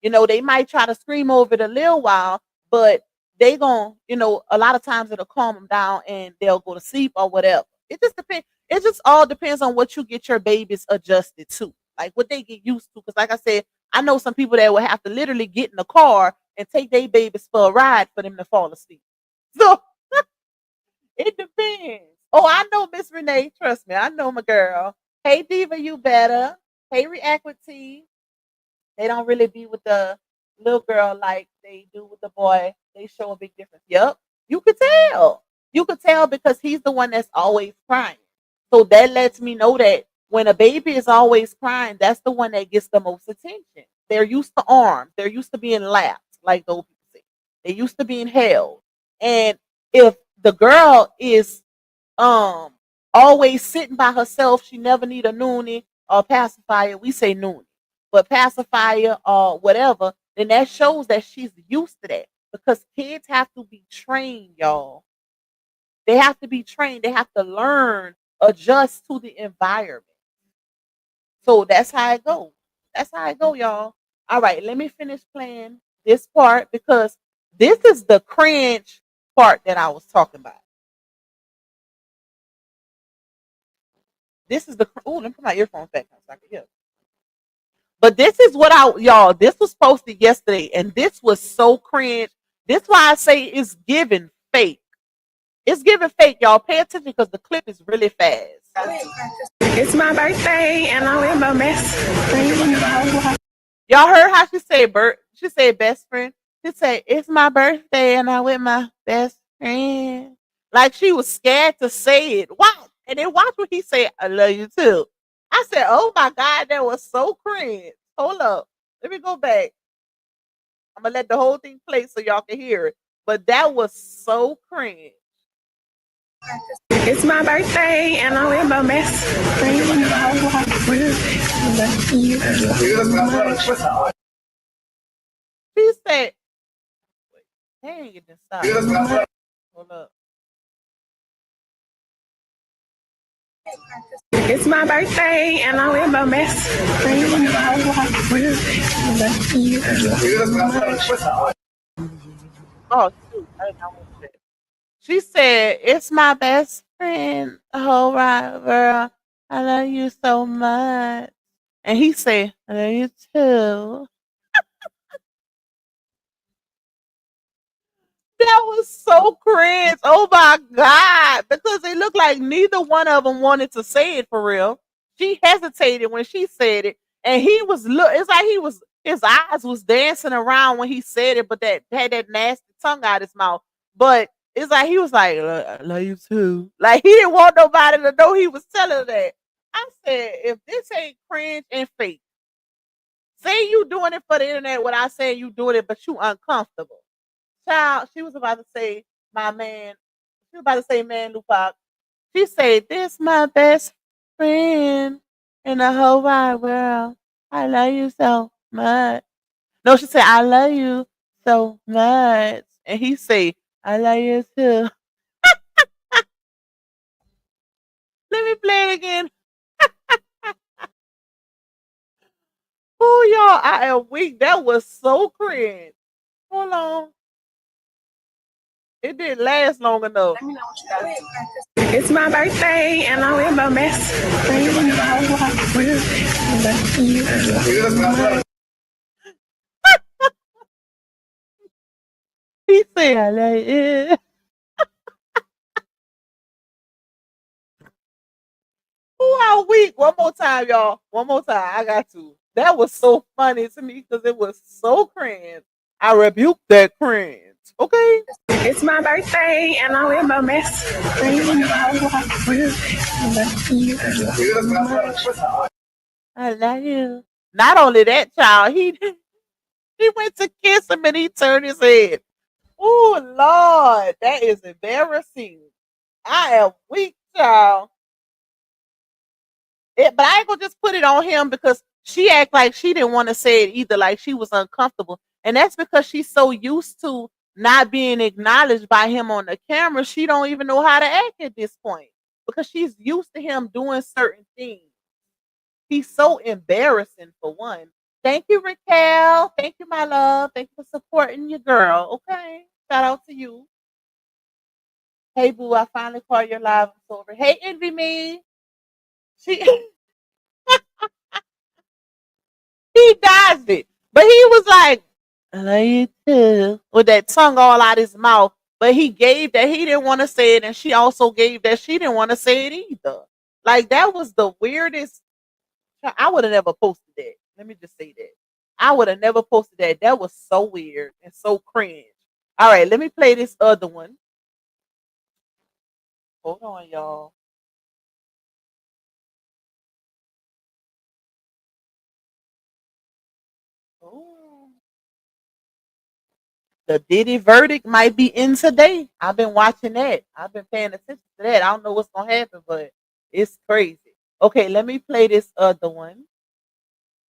They might try to scream over it a little while, but they gon' a lot of times it'll calm them down and they'll go to sleep or whatever. It just depends. It just all depends on what you get your babies adjusted to, like what they get used to. Because, like I said, I know some people that will have to literally get in the car and take their babies for a ride for them to fall asleep. So it depends. Oh, I know Miss Renee. Trust me, I know my girl. Hey, Diva, you better. Hey, React with T. They don't really be with the little girl like they do with the boy. They show a big difference. Yep. You could tell. You could tell because he's the one that's always crying. So that lets me know that when a baby is always crying, that's the one that gets the most attention. They're used to arms. They're used to being lapped, like those people say. They're used to being held. And if the girl is always sitting by herself, she never need a noonie or pacifier. We say noonie, but pacifier or whatever, then that shows that she's used to that. Because kids have to be trained, y'all. They have to be trained. They have to learn, adjust to the environment. So that's how it goes. That's how it go, y'all. All right, let me finish playing this part because this is the cringe part that I was talking about. This is the let me put my earphones back on so I can hear. But this is what y'all, this was posted yesterday, and this was so cringe. This why I say it's giving fake. It's giving fake, y'all. Pay attention because the clip is really fast. It's my birthday and I'm with my best friend. Y'all heard how she said she said best friend? She said, it's my birthday and I'm with my best friend. Like she was scared to say it. Watch. And then watch what he said, I love you too. I said, oh my God, that was so cringe. Hold up. Let me go back. I'm going to let the whole thing play so y'all can hear it. But that was so cringe. It's my birthday and I'm with my best friend. She said, dang, it just stopped. Hold up. It's my birthday and I'm with my best friend. Oh, shoot. I didn't know what that. She said, it's my best friend. All right, girl. I love you so much. And he said, I love you too. That was so cringe. Oh my God. Because it looked like neither one of them wanted to say it for real. She hesitated when she said it. And he was it's like his eyes was dancing around when he said it, but that had that nasty tongue out his mouth. But it's like he was like, I love you too. Like he didn't want nobody to know he was telling her that. I said, if this ain't cringe and fake, say you doing it for the internet without saying you doing it, but you uncomfortable. Child, she was about to say, my man. She was about to say, man, Lupac. She said, this my best friend in the whole wide world. I love you so much. No, she said, I love you so much. And he said, I love you too. Let me play it again. Oh, y'all, I am weak. That was so cringe. Hold on. It didn't last long enough. Let me know what you got to do. It's my birthday and I'm with my best friend. He said, I love you. I'm weak. One more time, y'all. One more time. I got to. That was so funny to me because it was so cringe. I rebuked that cringe. Okay. It's my birthday and I'm with my best friend. I love you. Not only that, child, he went to kiss him and he turned his head. Oh Lord, that is embarrassing. I am weak, child. But I ain't gonna just put it on him because she act like she didn't want to say it either, like she was uncomfortable. And that's because she's so used to not being acknowledged by him on the camera, she don't even know how to act at this point. Because she's used to him doing certain things. He's so embarrassing for one. Thank you, Raquel. Thank you, my love. Thank you for supporting your girl. Okay. Shout out to you. Hey boo, I finally caught your live. I'm over. Hey, envy me. She he does it. But he was like, I love you too. With that tongue all out his mouth. But he gave that he didn't want to say it, and she also gave that she didn't want to say it either. Like that was the weirdest. I would have never posted that. Let me just say that. I would have never posted that. That was so weird and so cringe. All right, let me play this other one. Hold on, y'all. Ooh. The Diddy verdict might be in today. I've been watching that. I've been paying attention to that. I don't know what's gonna happen, but it's crazy. Okay, let me play this other one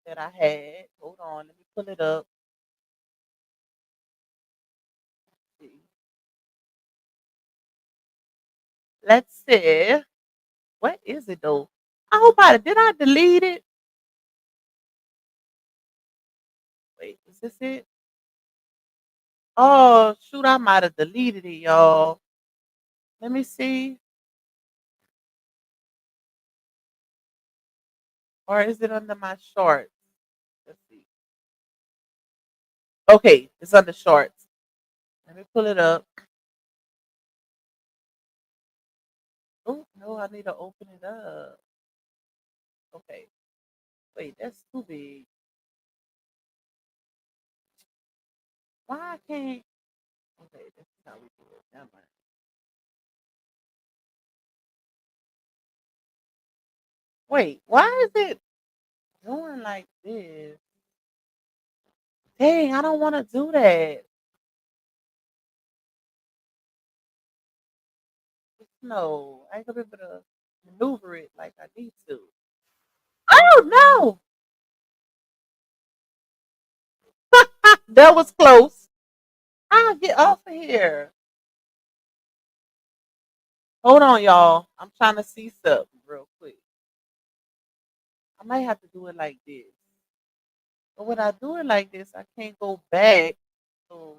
that I had. Hold on, let me pull it up. Let's see. What is it though? I hope I did I delete it? Wait, is this it? Oh shoot, I might have deleted it, y'all. Let me see. Or is it under my shorts? Let's see. Okay, it's under shorts. Let me pull it up. Oh no, I need to open it up. Okay. Wait, that's too big. Why I can't? Okay, this is how we do it. Never mind. Wait, why is it doing like this? Dang, I don't want to do that. No, I ain't gonna be able to maneuver it like I need to. Oh no, that was close. I'll get off of here. Hold on, y'all. I'm trying to see something real quick. I might have to do it like this. But when I do it like this, I can't go back. So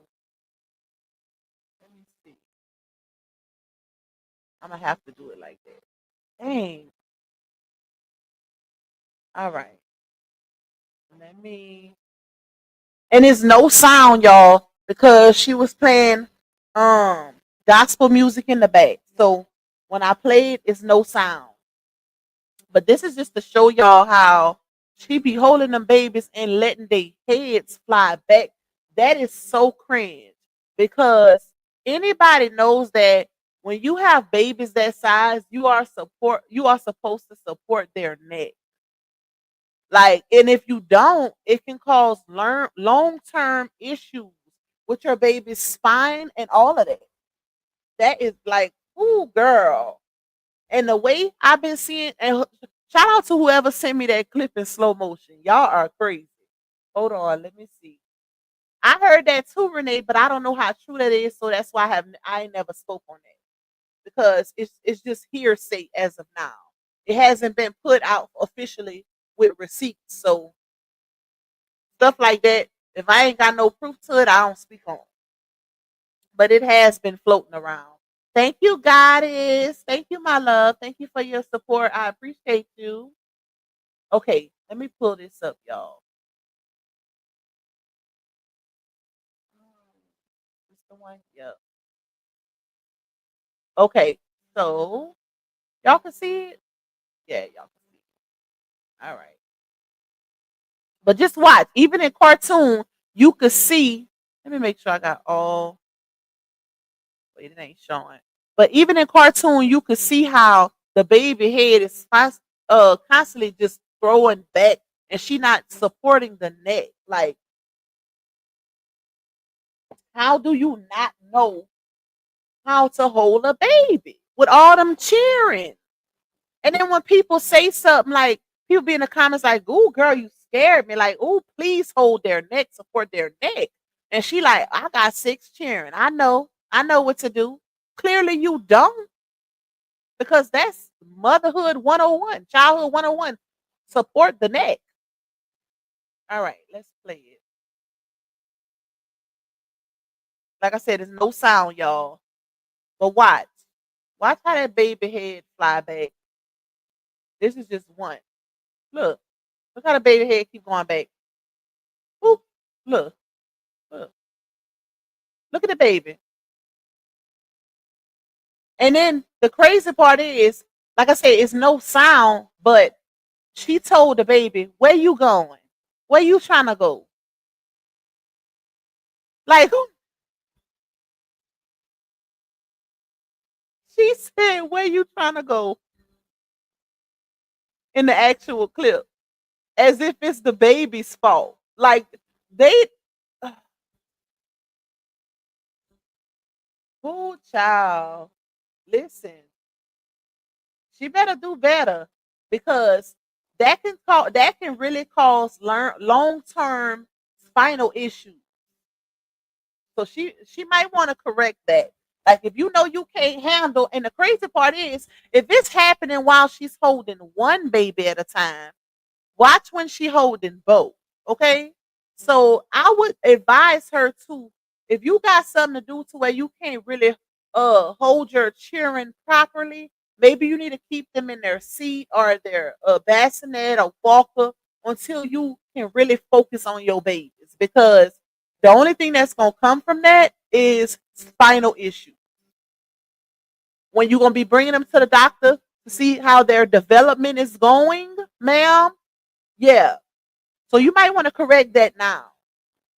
let me see. I'm gonna have to do it like that. Dang. All right. Let me. And it's no sound, y'all, because she was playing um gospel music in the back. So when I play it, it's no sound. But this is just to show y'all how she be holding them babies and letting their heads fly back. That is so cringe because anybody knows that when you have babies that size, you are supposed to support their neck. Like, and if you don't, it can cause long term issues with your baby's spine and all of that. That is like, ooh, girl. And the way I've been seeing, and shout out to whoever sent me that clip in slow motion. Y'all are crazy. Hold on, let me see. I heard that too, Renee, but I don't know how true that is. So that's why I ain't never spoke on that because it's just hearsay as of now. It hasn't been put out officially with receipts. So stuff like that. If I ain't got no proof to it, I don't speak on. But it has been floating around. Thank you, Goddess. Thank you, my love. Thank you for your support. I appreciate you. Okay, let me pull this up, y'all. This the one? Yep. Okay, so y'all can see it? Yeah, y'all can All right. But just watch. Even in cartoon, you could see. Let me make sure I got all. Wait, it ain't showing. But even in cartoon, you could see how the baby head is constantly just throwing back, and she not supporting the neck. Like, how do you not know how to hold a baby with all them cheering? And then when people say something like, people be in the comments like, "Ooh, girl, you scared me." Like, "Ooh, please hold their neck, support their neck." And she like, "I got six cheering. I know what to do." Clearly, you don't, because that's motherhood 101, childhood 101. Support the neck. All right, let's play it. Like I said, there's no sound, y'all. But watch. Watch how that baby head fly back. This is just one. Look. Look how the baby head keep going back. Oop. Look. Look. Look at the baby. And then the crazy part is, like I said, it's no sound, but she told the baby, "Where you going? Where you trying to go?" Like, she said, "Where you trying to go?" in the actual clip, as if it's the baby's fault. Like, they, poor child. Listen, she better do better, because that can really cause long term spinal issues. So she might want to correct that. Like, if you know you can't handle, and the crazy part is, if it's happening while she's holding one baby at a time, watch when she holding both. Okay. So I would advise her to, if you got something to do to where you can't really hold your children properly, maybe you need to keep them in their seat or their bassinet or walker until you can really focus on your babies, because the only thing that's gonna come from that is spinal issues. When you're gonna be bringing them to the doctor to see how their development is going, ma'am, yeah. So you might want to correct that now,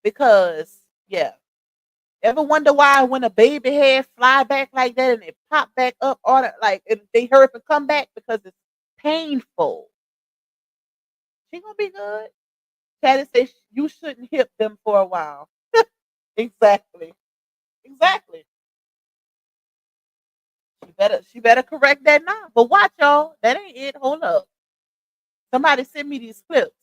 because, yeah. Ever wonder why when a baby head fly back like that and it pop back up, or like they hurry up and come back? Because it's painful. She gonna be good. Chad says you shouldn't hip them for a while. Exactly. Exactly. She better correct that now. But watch, y'all. That ain't it. Hold up. Somebody send me these clips.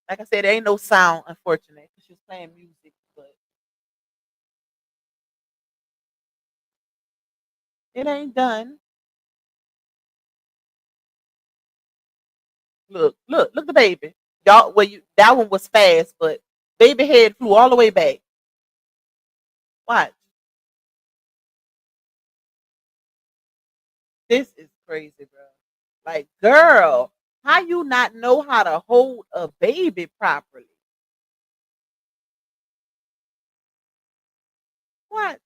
Like I said, there ain't no sound, unfortunately. She's playing music, but it ain't done. Look the baby. Y'all, well, that one was fast, but baby head flew all the way back. Watch. This is crazy, bro. Like, girl, how you not know how to hold a baby properly? What?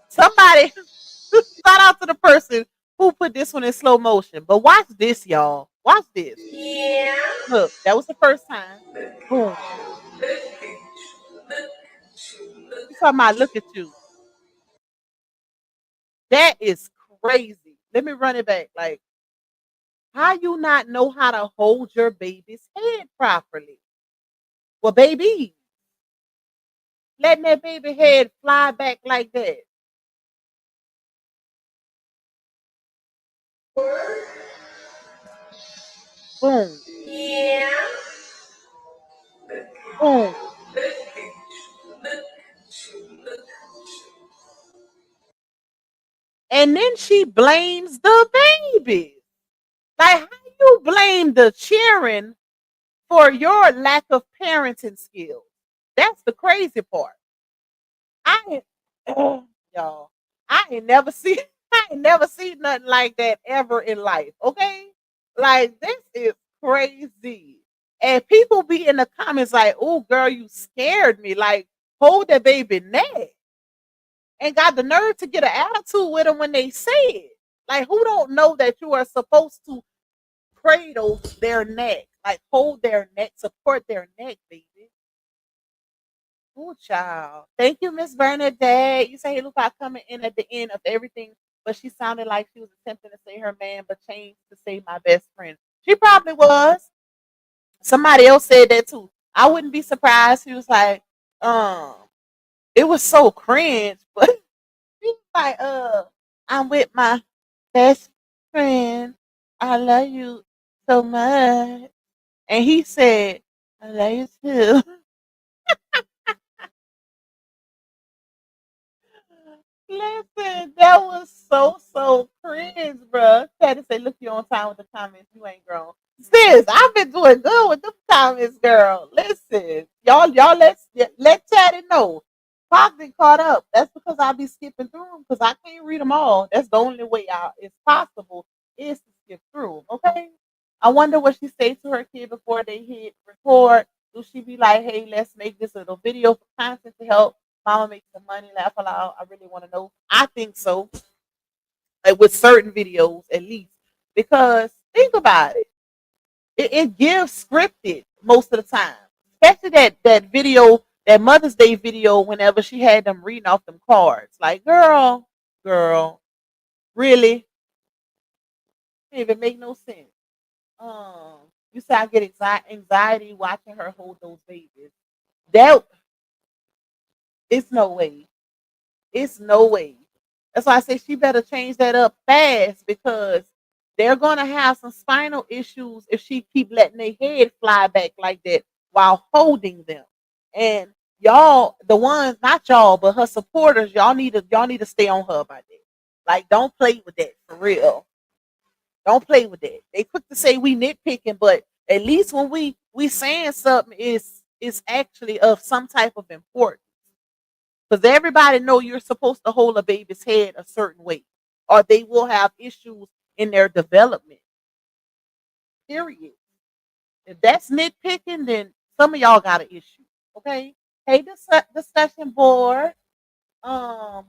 Somebody shout out to the person who put this one in slow motion. But watch this, y'all. Watch this. Yeah. Look, that was the first time. Boom. You talking about look at you. That is crazy. Let me run it back. Like, how you not know how to hold your baby's head properly? Well, baby, letting that baby head fly back like that. Boom, Yeah. boom. And then she blames the baby. Like, how you blame the cheering for your lack of parenting skills? That's the crazy part. I ain't, y'all, I ain't never seen I ain't never seen nothing like that ever in life. Okay, like, this is crazy. And people be in the comments like, "Oh, girl, you scared me." Like, hold that baby neck. and got the nerve to get an attitude with them when they say it. Like, who don't know that you are supposed to cradle their neck, like hold their neck, support their neck, baby. Oh, child. Thank you, Miss Bernadette. You say, hey, look, I coming in at the end of everything, but she sounded like she was attempting to say her man, but changed to say my best friend. She probably was. Somebody else said that too. I wouldn't be surprised. He was like, um, it was so cringe, but he was like, I'm with my best friend. I love you so much. And he said, I love you too. Listen, that was so cringe, bro. Had to say, look, you on time with the comments. You ain't grown. Sis, I've been doing good with the comments, girl. Listen, y'all, let Chatty know. Pop been caught up. That's because I be skipping through them because I can't read them all. That's the only way out it's possible is to skip through 'em, okay? I wonder what she say to her kid before they hit record. Do she be like, hey, let's make this little video for content to help mama make some money, laugh aloud? I really want to know. I think so. Like with certain videos, at least. Because think about it. It gives scripted most of the time. Especially that video, that Mother's Day video, whenever she had them reading off them cards. Like, girl, really? It even make no sense. You say I get anxiety watching her hold those babies. That it's no way. It's no way. That's why I say she better change that up fast because they're gonna have some spinal issues if she keep letting their head fly back like that while holding them. And y'all, the ones not y'all, but her supporters, y'all need to stay on her about that. Like, don't play with that for real. Don't play with that. They quick to say we nitpicking, but at least when we saying something is actually of some type of importance. Because everybody know you're supposed to hold a baby's head a certain way, or they will have issues in their development. Period. If that's nitpicking, then some of y'all got an issue. Okay. Hey, discussion board. Um,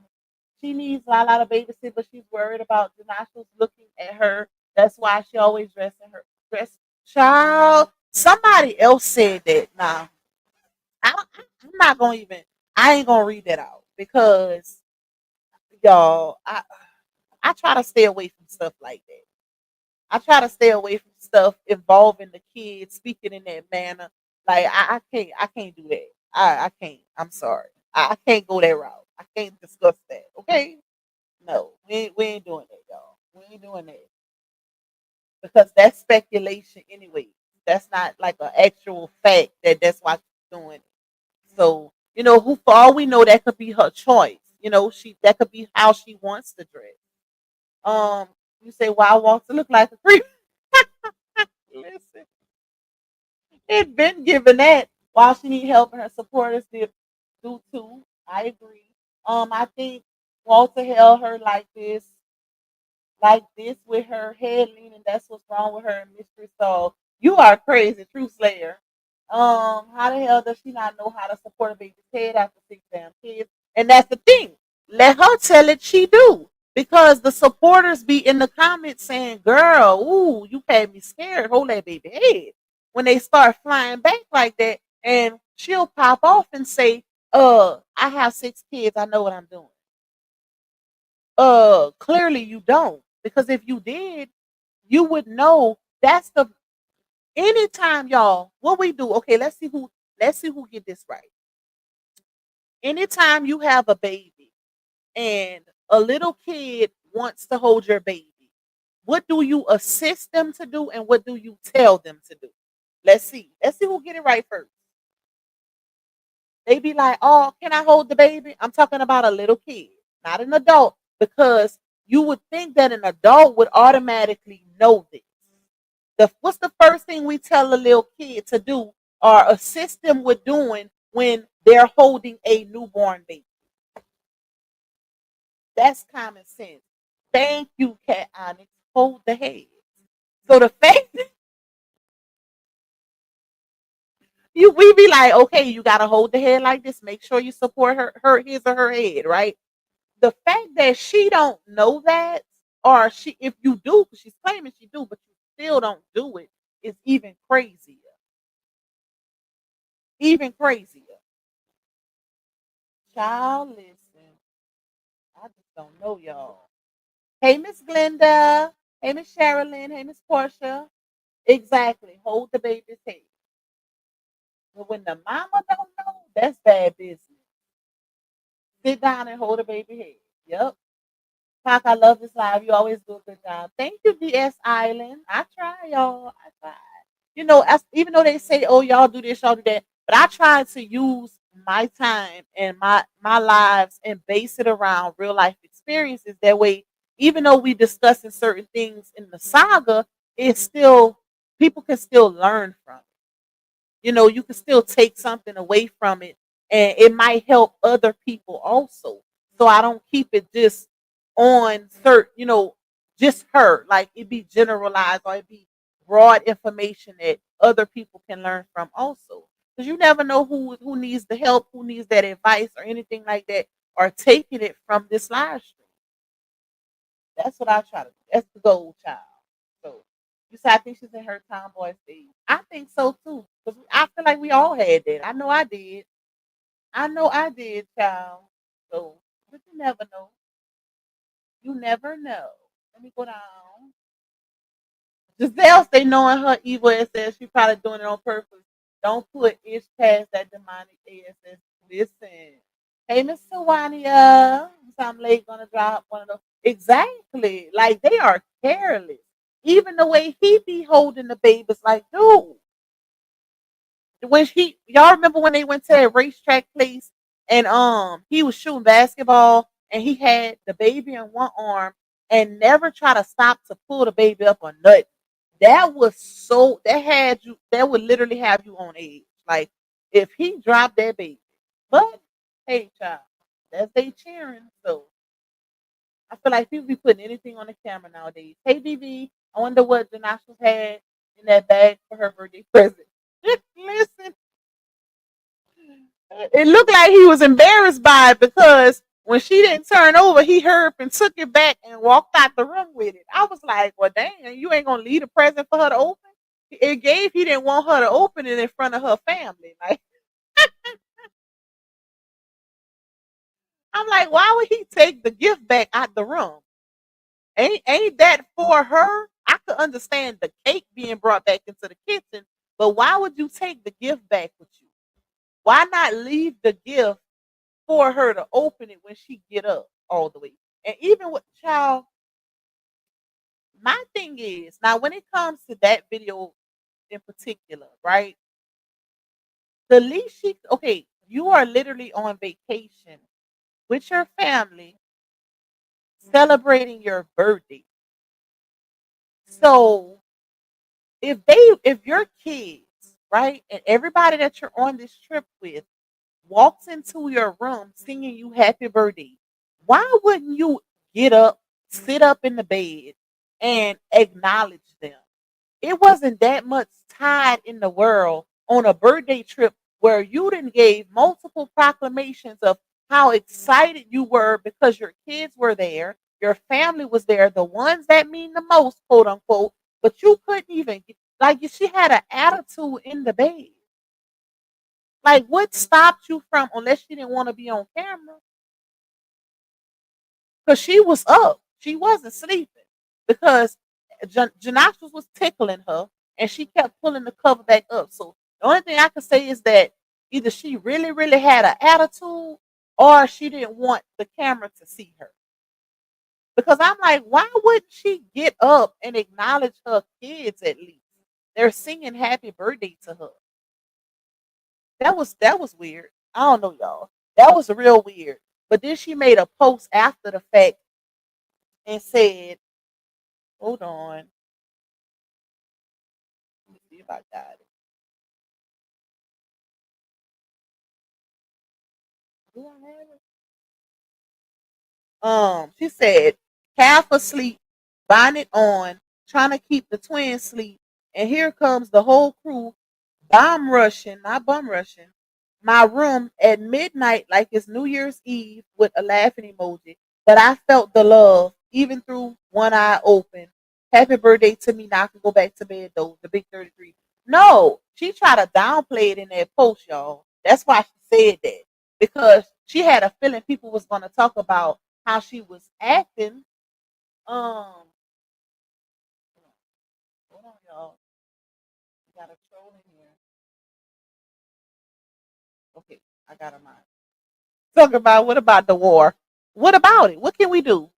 she needs a lot of babysit, but she's worried about Janasha's looking at her. That's why she always dressing her dress. Child, somebody else said that. Now, I'm not gonna even. I ain't gonna read that out because y'all, I try to stay away from stuff like that. I try to stay away from stuff involving the kids speaking in that manner. Like I can't do that. I can't. I'm sorry. I can't go that route. I can't discuss that. Okay? No, we ain't doing that, y'all. We ain't doing that because that's speculation anyway. That's not like an actual fact that's why she's doing it. So who for all we know, that could be her choice. That could be how she wants to dress. You say, "Well, I want to look like a creep." Listen, it been given that while she need help and her supporters did do too. I agree. I think Walter held her like this with her head leaning. That's what's wrong with her and Mystery Soul. You are crazy, True Slayer. How the hell does she not know how to support a baby's head after 6 damn kids? And that's the thing. Let her tell it she do. Because the supporters be in the comments saying, girl, ooh, you had me scared. Hold that baby head. When they start flying back like that, and she'll pop off and say, I have 6 kids. I know what I'm doing. Clearly you don't. Because if you did, you would know that's the anytime, y'all, what we do, okay, let's see who get this right. Anytime you have a baby and a little kid wants to hold your baby, what do you assist them to do and what do you tell them to do? Let's see. Let's see who get it right first. They be like, oh, can I hold the baby? I'm talking about a little kid, not an adult, because you would think that an adult would automatically know this. What's the first thing we tell a little kid to do or assist them with doing when they're holding a newborn baby? That's common sense. Thank you, Cat Onyx. Hold the head. So the fact that we be like, okay, you gotta hold the head like this. Make sure you support his or her head, right? the fact that she don't know that, or she, if you do, because she's claiming she do, but you still don't do it, is even crazier. Even crazier. Child, listen, I just don't know, y'all. Hey, Miss Glenda. Hey, Miss Sherilyn. Hey, Miss Portia. Exactly. Hold the baby's head. But when the mama don't know, that's bad business. Sit down and hold the baby head. Yep. Talk, I love this live. You always do a good job. Thank you, DS Island. I try, y'all. I try. Even though they say, "Oh, y'all do this, y'all do that," but I try to use my time and my lives and base it around real life experiences. That way, even though we discussing certain things in the saga, it's still people can still learn from it. You can still take something away from it, and it might help other people also. So I don't keep it just on certain, just her. Like it be generalized or it be broad information that other people can learn from also. Because you never know who needs the help, who needs that advice or anything like that, or taking it from this live stream. That's what I try to do. That's the goal, child. So you said I think she's in her tomboy stage. I think so too. Because I feel like we all had that. I know I did. I know I did, child. So, but you never know. You never know. Let me go down. Giselle say knowing her evil says she probably doing it on purpose. Don't put ish past that demonic ASS. Listen. Hey, Miss Sawania. I'm late gonna drop one of those. Exactly. Like they are careless. Even the way he be holding the babies, like, dude. When y'all remember when they went to a racetrack place and he was shooting basketball and he had the baby in one arm and never try to stop to pull the baby up or nothing. That would literally have you on edge. Like if he dropped that baby. But hey child, that's they cheering. So I feel like people be putting anything on the camera nowadays. Hey BB, I wonder what Johnell had in that bag for her birthday present. Listen, it looked like he was embarrassed by it because when she didn't turn over, he hurried and took it back and walked out the room with it. I was like, well, dang, you ain't gonna leave a present for her to open? He didn't want her to open it in front of her family. Like, I'm like, why would he take the gift back out the room? Ain't that for her? I could understand the cake being brought back into the kitchen, but why would you take the gift back with you? Why not leave the gift for her to open it when she get up all the way? And even with child, my thing is now when it comes to that video in particular, right? The least you are literally on vacation with your family celebrating your birthday. So if your kids, right, and everybody that you're on this trip with walks into your room singing you happy birthday, why wouldn't you get up, sit up in the bed, and acknowledge them? It wasn't that much tide in the world on a birthday trip where you didn't gave multiple proclamations of how excited you were because your kids were there, your family was there, the ones that mean the most, quote unquote, but you couldn't even like she had an attitude in the bed. Like, what stopped you from, unless she didn't want to be on camera? Because she was up. She wasn't sleeping. Because Janaxus was tickling her and she kept pulling the cover back up. So the only thing I can say is that either she really, really had an attitude or she didn't want the camera to see her. Because I'm like, why wouldn't she get up and acknowledge her kids at least? They're singing happy birthday to her. That was weird. I don't know, y'all. That was real weird. But then she made a post after the fact and said, "Hold on, let me see if I got it." Do I have it? She said, "Half asleep, bonnet on, trying to keep the twins asleep, and here comes the whole crew, bomb rushing, not bum rushing, my room at midnight like it's New Year's Eve with a laughing emoji. but I felt the love even through one eye open. Happy birthday to me. Now I can go back to bed though. The big 33. No, she tried to downplay it in that post, y'all. That's why she said that because she had a feeling people was gonna talk about how she was acting. Um, hold on, y'all. We got a troll in here. Okay, I got a mind. Talk about what about the war? What about it? What can we do?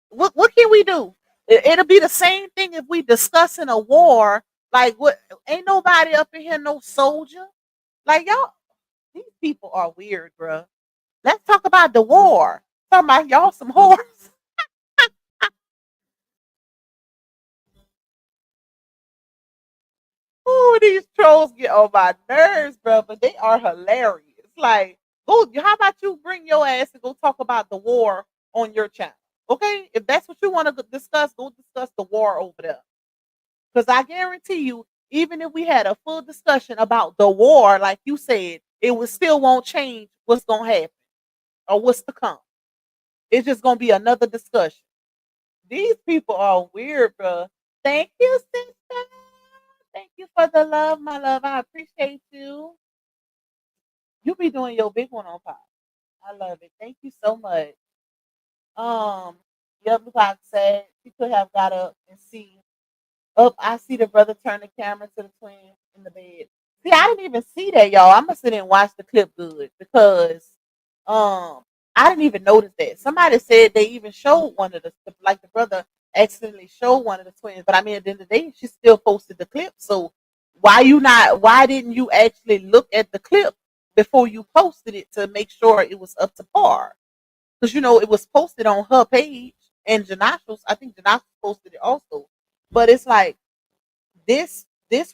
What can we do? It'll be the same thing if we discussing a war. Like what? Ain't nobody up in here no soldier. Like y'all, these people are weird, bruh. Let's talk about the war. Talking about y'all some whores. Ooh, these trolls get on my nerves, bro. But they are hilarious. Like, go. How about you bring your ass and go talk about the war on your channel? Okay, if that's what you want to discuss, go discuss the war over there. Because I guarantee you, even if we had a full discussion about the war, like you said, it would still won't change what's gonna happen or what's to come. It's just gonna be another discussion. These people are weird, bro. Thank you, sister. Thank you for the love, my love. I appreciate you. You be doing your big one on pop. I love it. Thank you so much. Um, yep, like said, she could have got up and see. Up, I see the brother turn the camera to the twin in the bed. See, I didn't even see that, y'all. I must have didn't watch the clip good because um I didn't even notice that. Somebody said they even showed one of like the brother accidentally showed one of the twins. But I mean at the end of the day, she still posted the clip. So why didn't you actually look at the clip before you posted it to make sure it was up to par? Because it was posted on her page and Janasha's, I think Janasha posted it also. But it's like this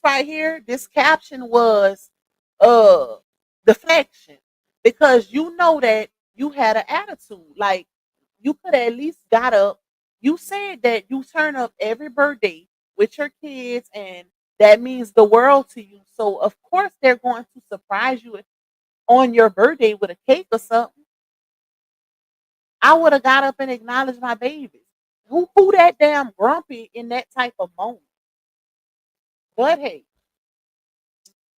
right here, this caption was uh deflection because you know that you had an attitude. Like you could at least got up. You said that you turn up every birthday with your kids and that means the world to you. So of course they're going to surprise you on your birthday with a cake or something. I would have got up and acknowledged my babies. Who that damn grumpy in that type of moment? But hey,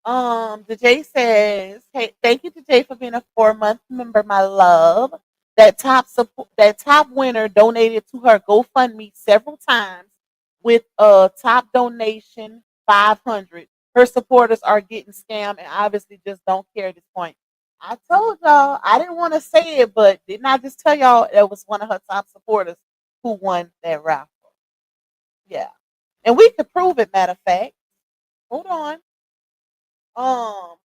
the J says, "Hey, thank you to Jay for being a 4 month member, my love. That top winner donated to her GoFundMe several times with a top donation 500. Her supporters are getting scammed and obviously just don't care at this point." I told y'all I didn't want to say it, but didn't I just tell y'all that was one of her top supporters who won that raffle? Yeah, and we could prove it. Matter of fact, hold on. Um,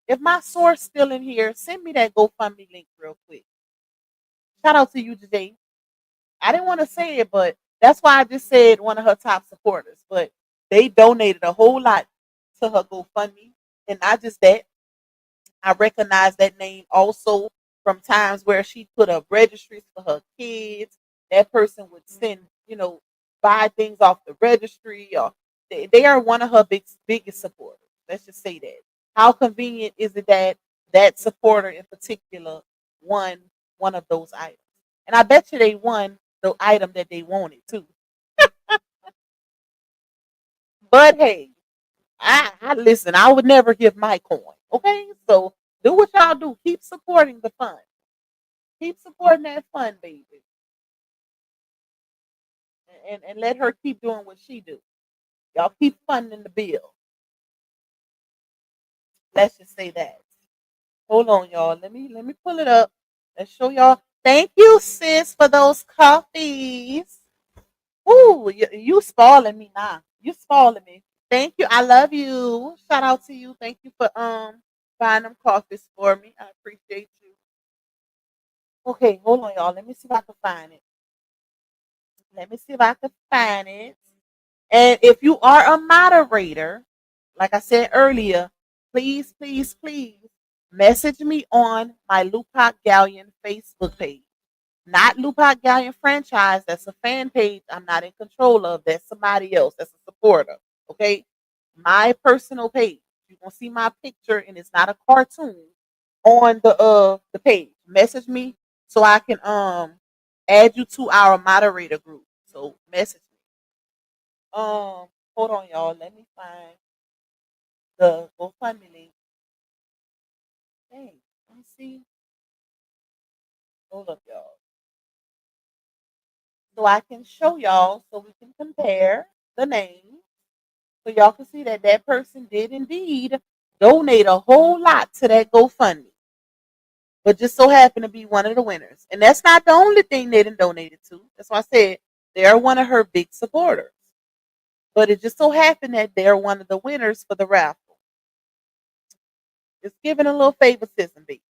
if my source still in here, send me that GoFundMe link real quick. Shout out to you today. I didn't want to say it, but that's why I just said one of her top supporters. But they donated a whole lot to her GoFundMe, and not just that. I recognize that name also from times where she put up registries for her kids. That person would send, buy things off the registry, or they are one of her biggest supporters. Let's just say that. How convenient is it that that supporter in particular won one of those items? And I bet you they won the item that they wanted too. But hey, I listen. I would never give my coin. Okay, so do what y'all do. Keep supporting the fun. Keep supporting that fun, baby, and let her keep doing what she do. Y'all keep funding the bill. Let's just say that. Hold on, y'all. Let me pull it up. Let's show y'all. Thank you, sis, for those coffees. Ooh, you spoiling me now. You spoiling me. Thank you. I love you. Shout out to you. Thank you for buying them coffees for me. I appreciate you. Okay, hold on, y'all. Let me see if I can find it. Let me see if I can find it. And if you are a moderator, like I said earlier, please, please, please message me on my Lupac Galleon Facebook page. Not Lupac Galleon franchise. That's a fan page I'm not in control of. That's somebody else. That's a supporter. Okay. My personal page. You're gonna see my picture and it's not a cartoon on the page. Message me so I can add you to our moderator group. So message me. Hold on, y'all. Let me find the GoFundMe link. Hey, let me see. Hold up, y'all. So I can show y'all so we can compare the names. So y'all can see that that person did indeed donate a whole lot to that GoFundMe. But just so happened to be one of the winners. And that's not the only thing they done donated to. That's why I said they're one of her big supporters. But it just so happened that they're one of the winners for the raffle. It's giving a little favoritism, baby.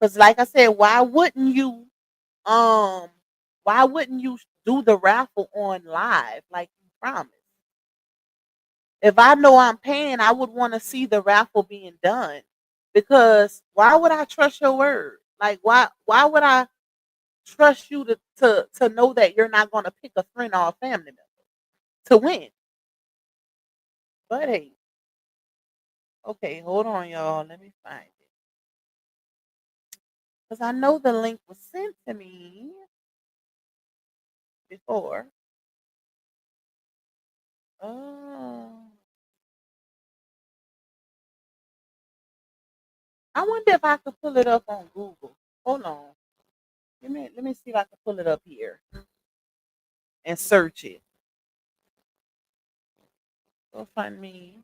Because like I said, um why wouldn't you do the raffle on live like you promised? If I know I'm paying, I would want to see the raffle being done. Because why would I trust your word? Like why would I trust you to know that you're not gonna pick a friend or a family member to win? But hey, okay, hold on, y'all. Let me find it. Because I know the link was sent to me before. Oh, I wonder if I could pull it up on Google. Hold on. Let me see if I can pull it up here and search it. Go find me.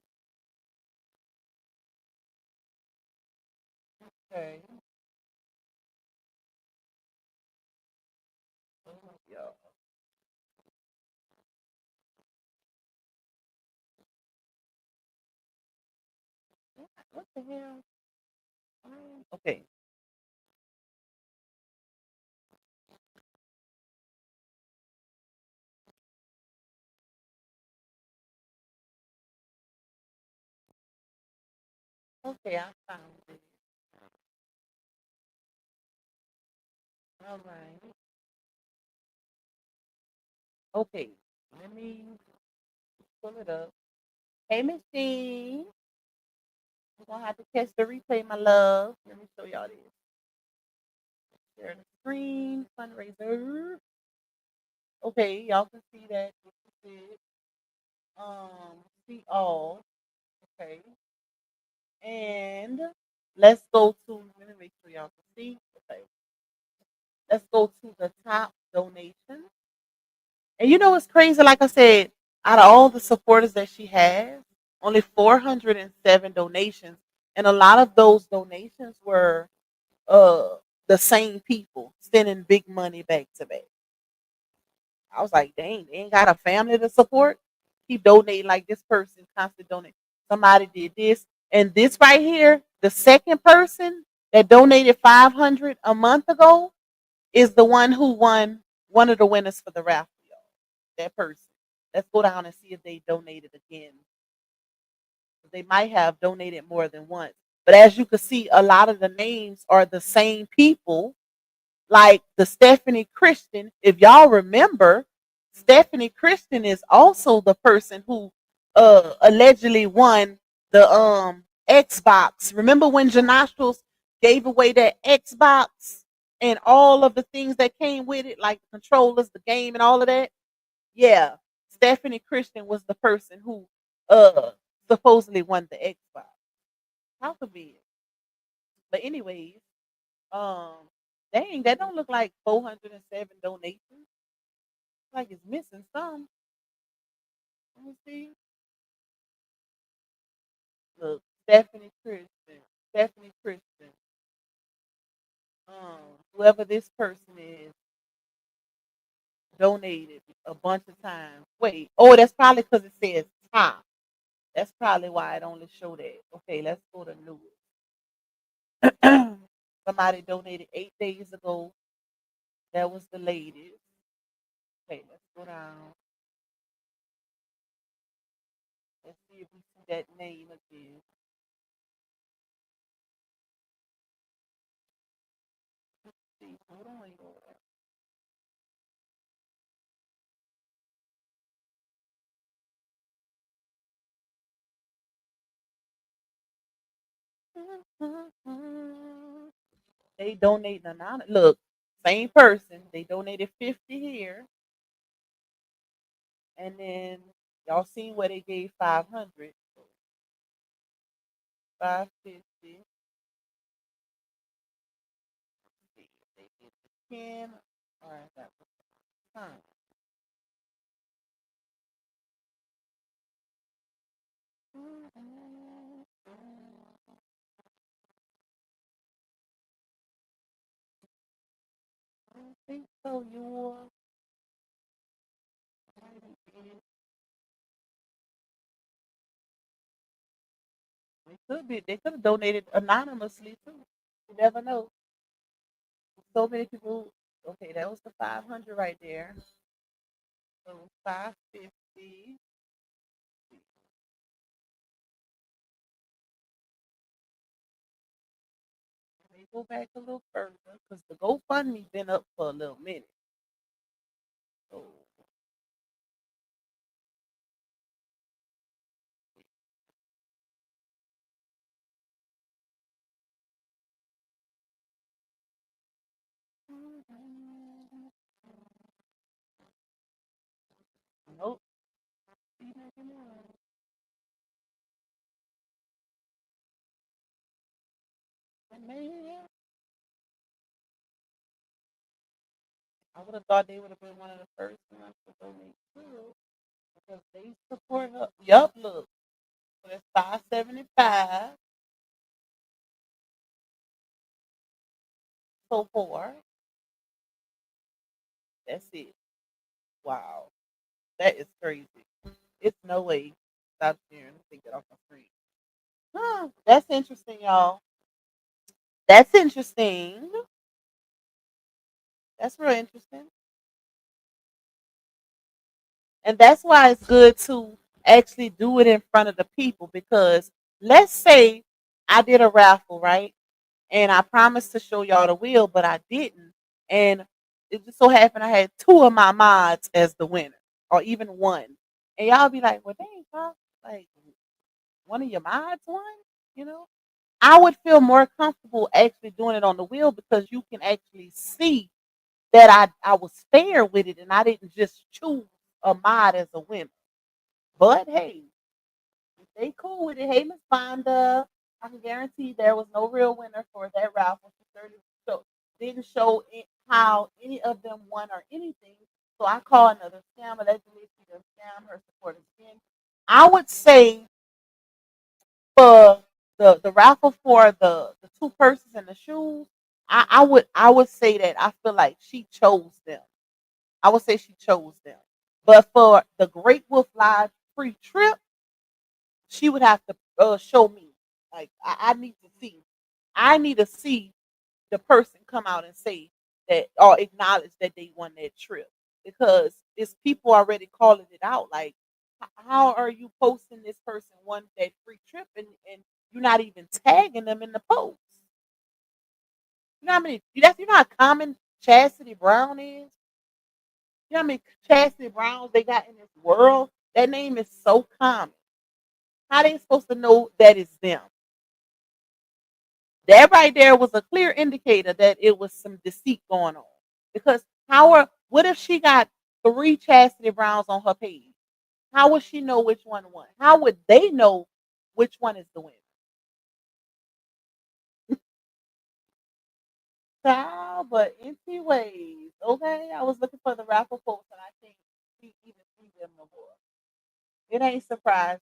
Okay. Yo, what the hell? Okay. Okay, I found it. All right. Okay. Let me pull it up. Hey, Miss Jean. We're gonna have to catch the replay, my love. Let me show y'all this. Share the screen, fundraiser. Okay, y'all can see that. This is it. See all. Okay. And let's go to, let me make sure y'all can see. Okay. Let's go to the top donation. And you know what's crazy? Like I said, out of all the supporters that she has, only 407 donations. And a lot of those donations were uh the same people sending big money back to back. I was like, dang, they ain't got a family to support. Keep donating like this person constantly donate. Somebody did this. And this right here, the second person that donated 500 a month ago is the one who won one of the winners for the raffle, y'all. That person. Let's go down and see if they donated again. They might have donated more than once. But as you can see, a lot of the names are the same people, like the Stephanie Christian. If y'all remember, Stephanie Christian is also the person who allegedly won the Xbox. Remember when Johnell gave away that Xbox and all of the things that came with it, like the controllers, the game, and all of that? Yeah, Stephanie Christian was the person who uh supposedly won the Xbox. How convenient. But anyways, um, dang, that don't look like 407 donations. Like it's missing some. Let me see. Look, Stephanie Christian. Stephanie Christian. Whoever this person is donated a bunch of times. Wait, oh, that's probably because it says top. That's probably why it only showed that. Okay, let's go to news. Somebody donated 8 days ago. That was the latest. Okay, let's go down. Let's see if we see that name again. Let's see. Hold on, y'all. they donate anonymous. Look, same person. They donated 50 here, and then y'all seen where they gave 500, 550. They did the 10. All right, that was fine. I don't think so. You They could be. They could have donated anonymously too. You never know. So many people. Okay, that was the 500 right there. So 550. Let me go back a little further because the GoFundMe been up for a little minute. So nope. Man, I would have thought they would have been one of the first ones to donate too because they support her. Yup, look. So that's 575 so far. That's it. Wow. That is crazy. It's no way. Stop sharing. Let me get off my screen. Huh, that's interesting, y'all. That's interesting. That's real interesting. And that's why it's good to actually do it in front of the people because let's say I did a raffle, right? And I promised to show y'all the wheel, but I didn't. And it just so happened I had two of my mods as the winner, or even one. And y'all be like, well, dang, huh? Like, one of your mods won? You know? I would feel more comfortable actually doing it on the wheel because you can actually see that I was fair with it and I didn't just choose a mod as a winner. But hey, if they cool with it, hey Miss Fonda, I can guarantee there was no real winner for that raffle. So didn't show how any of them won or anything. So I call another scam allegedly she done scam her supporters again. I would say for the raffle for the two purses and the shoes, I would say that I feel like she chose them. I would say she chose them. But for the Great Wolf Lodge free trip, she would have to show me. Like I need to see. I need to see the person come out and say that or acknowledge that they won that trip because it's people already calling it out. Like, how are you posting this person won that free trip and you're not even tagging them in the post? You know how many? You know how common Chastity Brown is. You know how many Chastity Browns they got in this world? That name is so common. How they supposed to know that it's them? That right there was a clear indicator that it was some deceit going on. Because what if she got three Chastity Browns on her page? How would she know which one won? How would they know which one is the winner? Child, but anyways, okay. I was looking for the raffle post and I can't even see them no more. It ain't surprising.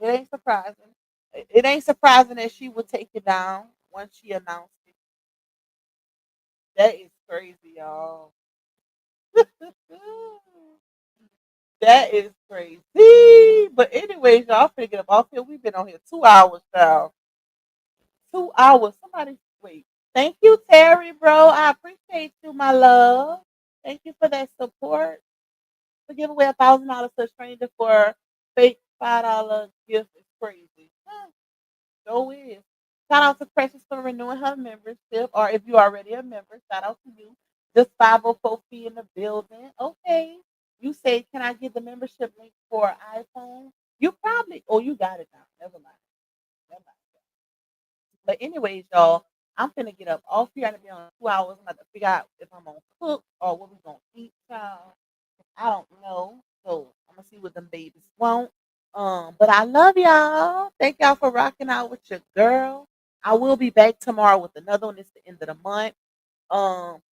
It ain't surprising. It ain't surprising that she would take it down once she announced it. That is crazy, y'all. That is crazy. But anyways, y'all, I'm finna get up off here. We've been on here 2 hours now. 2 hours. Somebody wait. Thank you, Terry, bro. I appreciate you, my love. Thank you for that support. To give away $1,000 to a stranger for fake $5 gift is crazy. Huh, so is. Shout out to Precious for renewing her membership, or if you're already a member, shout out to you. Just 504 fee in the building. Okay. You say, can I get the membership link for iPhone? You probably, oh, you got it now. Never mind. Never mind. But anyways, y'all, I'm finna get up off here. I'm gonna be on 2 hours. I'm about to figure out if I'm gonna cook or what we gonna eat, child. I don't know. So I'm gonna see what them babies want. But I love y'all. Thank y'all for rocking out with your girl. I will be back tomorrow with another one. It's the end of the month.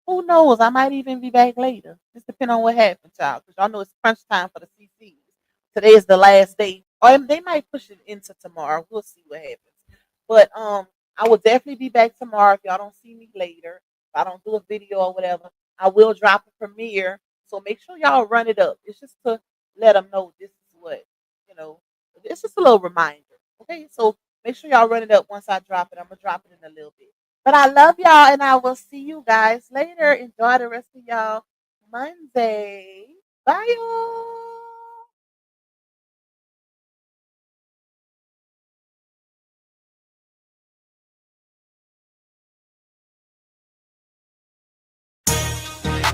Who knows? I might even be back later. Just depending on what happens, child. Because y'all know it's crunch time for the CCs. Today is the last day. Or they might push it into tomorrow. We'll see what happens. But I will definitely be back tomorrow if y'all don't see me later. If I don't do a video or whatever, I will drop a premiere. So make sure y'all run it up. It's just to let them know this is what, it's just a little reminder. Okay, so make sure y'all run it up once I drop it. I'm going to drop it in a little bit. But I love y'all, and I will see you guys later. Enjoy the rest of y'all Monday. Bye, y'all.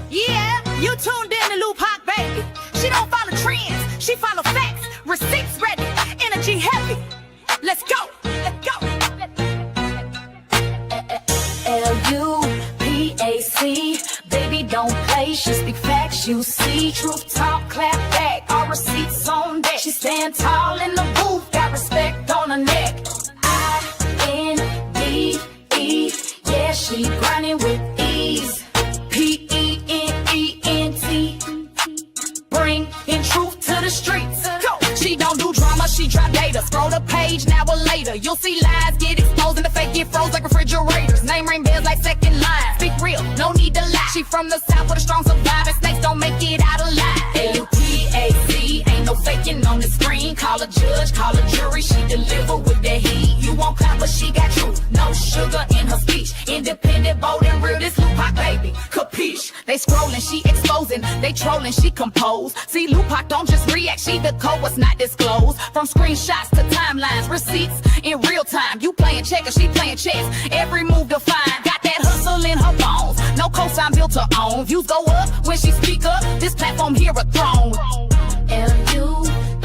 Yeah, you tuned in to Lou Pac, baby. She don't follow trends, she follow facts. Receipts ready, energy heavy. Let's go, let's go. L-U-P-A-C, baby don't play, she speak facts, you see. Truth talk, clap back, all receipts on deck. She stand tall in the booth, got respect on her neck. I-N-D-E, yeah, she grinding with ease. P-E-N-E-N-T, bring in truth to the streets. Go. She don't do drama, she drop data. Scroll the page now or later. You'll see lies get exposed and the fake get froze like refrigerators. Name ring bells like second line. Speak real, no need to lie. She from the south with a strong survivor. Snakes don't make it out alive. L-U-P-A-C, ain't no faking on the screen. Call a judge, call a jury, she deliver with that heat. You won't clap, but she got truth. No sugar in her speech. Independent, bold and real, this Lou Pac, baby. Capiche? They scrolling, she exposing. They trolling, she compose. See, Lou Pac don't just react, she the code what's not disclosed. From screenshots to timelines, receipts in real time. You playing checkers, she playing chess. Every move defined. Got that hustle in her bones. No cosign built to own. Views go up when she speak up. This platform here a throne. L-U-P-A-C,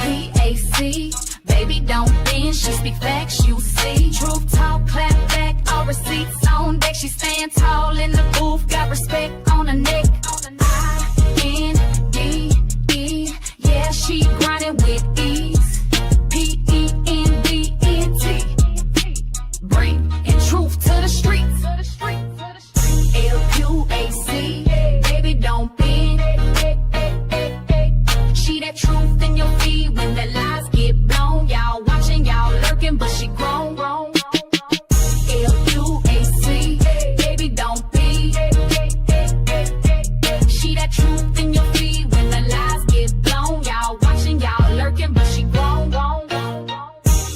baby don't bend, she speak facts, you see. Truth talk, clap back, all receipts on deck. She stand tall in the booth, got respect on her neck. I-N-D-E, yeah, she grinding with ease. P-E-N-D-N-T, bring in truth to the streets. L-U-A-C, baby don't bend. She that truth in your feed when the lies get blown. Y'all watching, y'all lurking, but she grown. L-U-A-C, baby don't be. She that truth in your feed when the lies get blown. Y'all watching, y'all lurking, but she grown.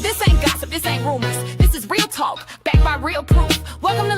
This ain't gossip, this ain't rumors. This is real talk, backed by real proof. Welcome to